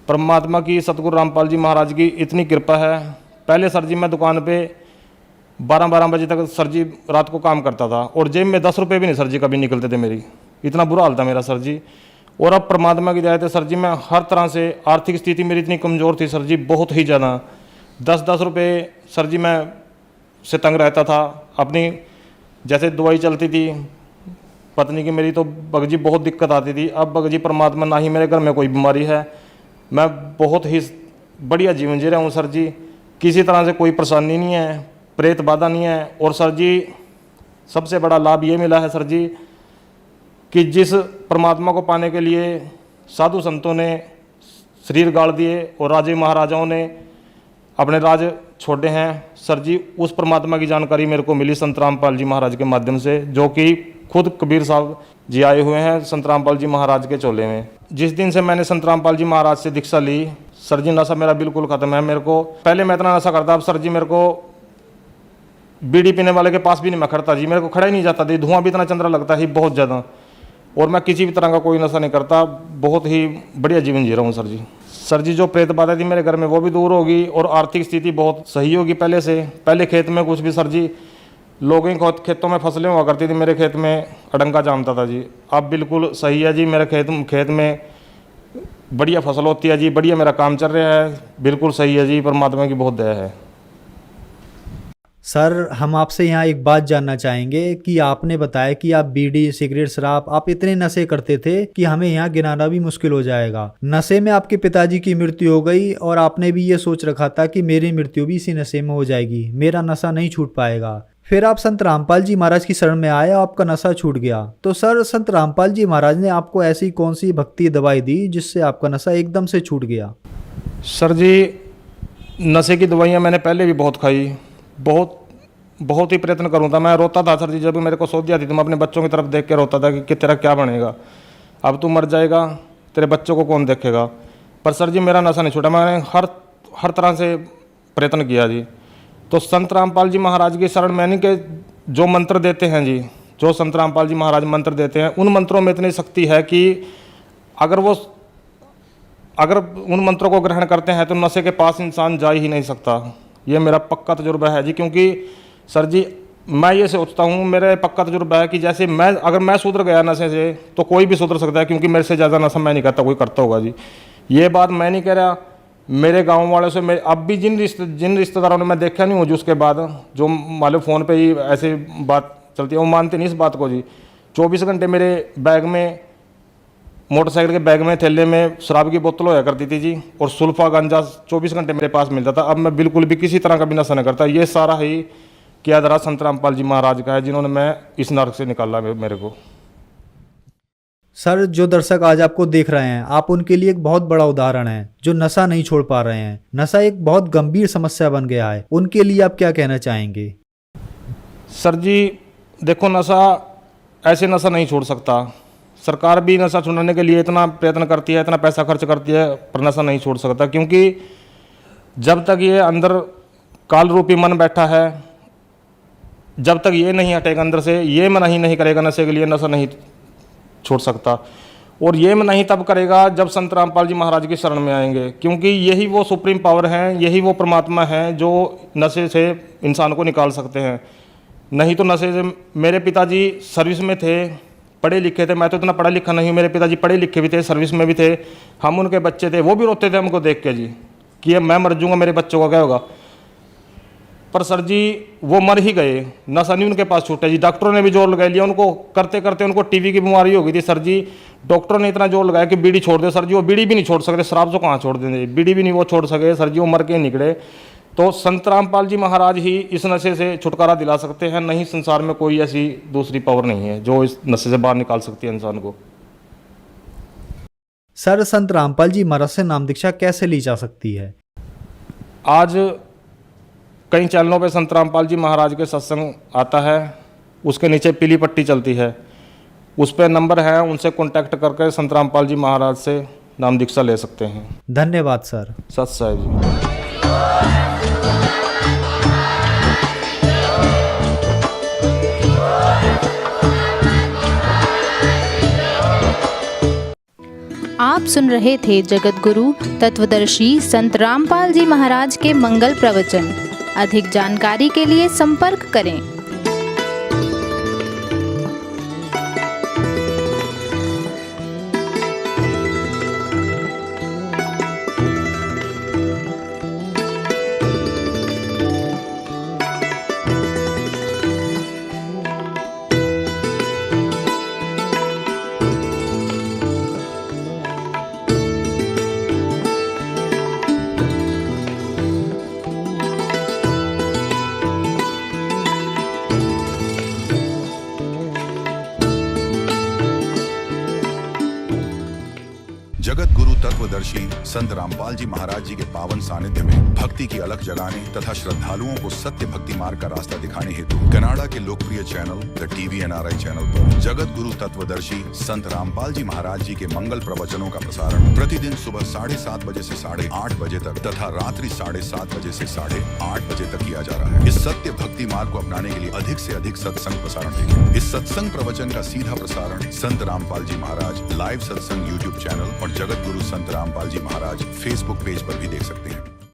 परमात्मा की सतगुरु रामपाल जी महाराज की इतनी कृपा है। पहले सर जी मैं दुकान पे 12-12 बजे तक सर जी रात को काम करता था और जेब में 10 रुपये भी नहीं सर जी कभी निकलते थे मेरी, इतना बुरा हाल था मेरा सर जी। और अब परमात्मा की दया से सर जी मैं हर तरह से, आर्थिक स्थिति मेरी इतनी कमज़ोर थी सर जी, बहुत ही ज़्यादा। 10-10 रुपये सर जी मैं से तंग रहता था। अपनी जैसे दवाई चलती थी पत्नी की मेरी, तो भगत जी बहुत दिक्कत आती थी। अब भगत जी परमात्मा ना ही मेरे घर में कोई बीमारी है, मैं बहुत ही बढ़िया जीवन जी रहा हूँ सर जी। किसी तरह से कोई परेशानी नहीं है, प्रेत बाधा नहीं है। और सर जी सबसे बड़ा लाभ ये मिला है सर जी कि जिस परमात्मा को पाने के लिए साधु संतों ने शरीर गाड़ दिए और राजे महाराजाओं ने अपने राज छोड़े हैं सर जी, उस परमात्मा की जानकारी मेरे को मिली संत रामपाल जी महाराज के माध्यम से, जो कि खुद कबीर साहब जी आए हुए हैं संत रामपाल जी महाराज के चोले में। जिस दिन से मैंने संत रामपाल जी महाराज से दीक्षा ली सर जी, नशा मेरा बिल्कुल खत्म है। मेरे को पहले मैं इतना नशा करता, अब सर जी मेरे को बीड़ी पीने वाले के पास भी नहीं मैं खड़ता जी, मेरे को खड़ा ही नहीं जाता जी। धुआं भी इतना चंद्रा लगता है बहुत ज़्यादा, और मैं किसी भी तरह का कोई नशा नहीं करता। बहुत ही बढ़िया जीवन जी रहा हूँ सर जी। सर जी जो प्रेत बाधा थी मेरे घर में वो भी दूर होगी और आर्थिक स्थिति बहुत सही होगी पहले से। पहले खेत में कुछ भी सर जी, लोगों के खेतों में फसलें हुआ करती थी, मेरे खेत में अडंगा जामता था जी। अब बिल्कुल सही है जी, मेरे खेत में बढ़िया फसल होती है जी, बढ़िया मेरा काम चल रहा है, बिल्कुल सही है जी, परमात्मा की बहुत दया है। सर हम आपसे यहाँ एक बात जानना चाहेंगे कि आपने बताया कि आप बीड़ी सिगरेट शराब आप इतने नशे करते थे कि हमें यहाँ गिनाना भी मुश्किल हो जाएगा। नशे में आपके पिताजी की मृत्यु हो गई और आपने भी ये सोच रखा था कि मेरी मृत्यु भी इसी नशे में हो जाएगी, मेरा नशा नहीं छूट पाएगा। फिर आप संत रामपाल जी महाराज की शरण में आए, आपका नशा छूट गया। तो सर संत रामपाल जी महाराज ने आपको ऐसी कौन सी भक्ति दवाई दी जिससे आपका नशा एकदम से छूट गया? सर जी नशे की दवाइयाँ मैंने पहले भी बहुत खाई, बहुत ही प्रयत्न करूँ था। मैं रोता था सर जी, जब मेरे को सौदी आती थी मैं अपने बच्चों की तरफ देख के रोता था कि तेरा क्या बनेगा, अब तू मर जाएगा, तेरे बच्चों को कौन देखेगा। पर सर जी मेरा नशा नहीं छूटा, मैंने हर तरह से प्रयत्न किया जी। तो संत रामपाल जी महाराज की शरण मैंने के जो मंत्र देते हैं जी, जो संत रामपाल जी महाराज मंत्र देते हैं, उन मंत्रों में इतनी शक्ति है कि अगर उन मंत्रों को ग्रहण करते हैं तो नशे के पास इंसान जा ही नहीं सकता। ये मेरा पक्का तजुर्बा है जी। क्योंकि सर जी मैं ये सोचता हूँ, मेरा पक्का तजुर्बा है कि जैसे अगर मैं सुधर गया नशे से तो कोई भी सुधर सकता है, क्योंकि मेरे से ज़्यादा नशा मैं नहीं करता, कोई करता होगा जी। ये बात मैं नहीं कह रहा, मेरे गांव वालों से अब भी जिन रिश्तेदारों ने मैं देखा नहीं हूँ जी, उसके बाद जो मान फ़ोन पे ही ऐसे बात चलती है वो मानते नहीं इस बात को जी। 24 घंटे मेरे बैग में, मोटरसाइकिल के बैग में थैले में शराब की बोतल होया करती थी जी, और सुल्फा गांजा 24 घंटे मेरे पास मिलता था। अब मैं बिल्कुल भी किसी तरह का भी नशा नहीं करता। ये सारा ही किया धरा संत रामपाल जी महाराज का है, जिन्होंने मैं इस नरक से निकाला मेरे को। सर जो दर्शक आज आपको देख रहे हैं, आप उनके लिए एक बहुत बड़ा उदाहरण है, जो नशा नहीं छोड़ पा रहे हैं। नशा एक बहुत गंभीर समस्या बन गया है, उनके लिए आप क्या कहना चाहेंगे? सर जी देखो, ऐसे नशा नहीं छोड़ सकता। सरकार भी नशा छुड़ाने के लिए इतना प्रयत्न करती है, इतना पैसा खर्च करती है, पर नशा नहीं छोड़ सकता। क्योंकि जब तक ये अंदर काल रूपी मन बैठा है, जब तक ये नहीं हटेगा अंदर से, ये मन ही नहीं करेगा नशे के लिए, नशा नहीं छोड़ सकता। और ये मन नहीं तब करेगा जब संत रामपाल जी महाराज की शरण में आएंगे, क्योंकि यही वो सुप्रीम पावर हैं, यही वो परमात्मा हैं जो नशे से इंसान को निकाल सकते हैं। नहीं तो नशे से, मेरे पिताजी सर्विस में थे, पढ़े लिखे थे, मैं तो इतना पढ़ा लिखा नहीं हूँ, मेरे पिताजी पढ़े लिखे भी थे, सर्विस में भी थे, हम उनके बच्चे थे, वो भी रोते थे हमको देख के जी कि अब मैं मर जाऊँगा, मेरे बच्चों का क्या होगा। पर सर जी वो मर ही गए, नशा नहीं उनके पास छूटा जी। डॉक्टरों ने भी जोर लगा लिया, उनको करते करते उनको टीबी की बीमारी हो गई थी सर जी। डॉक्टरों ने इतना जोर लगाया कि बीड़ी छोड़ दे सर जी, वो बीड़ी भी नहीं छोड़ सकते, शराब तो कहाँ छोड़ देंगे, बीड़ी भी नहीं वो छोड़ सके सर जी, वो मर के निकले। तो संत रामपाल जी महाराज ही इस नशे से छुटकारा दिला सकते हैं, नहीं संसार में कोई ऐसी दूसरी पावर नहीं है जो इस नशे से बाहर निकाल सकती है इंसान को। सर संत रामपाल जी महाराज से नाम दीक्षा कैसे ली जा सकती है? आज कई चैनलों पे संत रामपाल जी महाराज के सत्संग आता है, उसके नीचे पीली पट्टी चलती है, उस पर नंबर है, उनसे कांटेक्ट करके संत रामपाल जी महाराज से नाम दीक्षा ले सकते हैं। धन्यवाद सर। सत साहिब जी। आप सुन रहे थे जगत गुरु तत्वदर्शी संत रामपाल जी महाराज के मंगल प्रवचन। अधिक जानकारी के लिए संपर्क करें। जगत गुरु तत्वदर्शी संत रामपाल जी महाराज जी के पावन सानिध्य में भक्ति की अलख जगाने तथा श्रद्धालुओं को सत्य भक्ति मार्ग का रास्ता दिखाने हेतु कनाडा के लोकप्रिय channel the TV NRI channel पर जगत गुरु तत्वदर्शी संत रामपाल जी महाराज जी के मंगल प्रवचनों का प्रसारण प्रतिदिन सुबह 7:30 बजे से 8:30 बजे तक तथा रात्रि 7:30 बजे से 8:30 बजे तक किया जा रहा है। इस सत्य भक्ति मार्ग को अपनाने के लिए अधिक से अधिक सत्संग प्रसारण देखें। इस सत्संग प्रवचन का सीधा प्रसारण संत रामपाल जी महाराज लाइव सत्संग YouTube चैनल और जगत गुरु संत रामपाल जी महाराज फेसबुक पेज पर भी देख सकते हैं।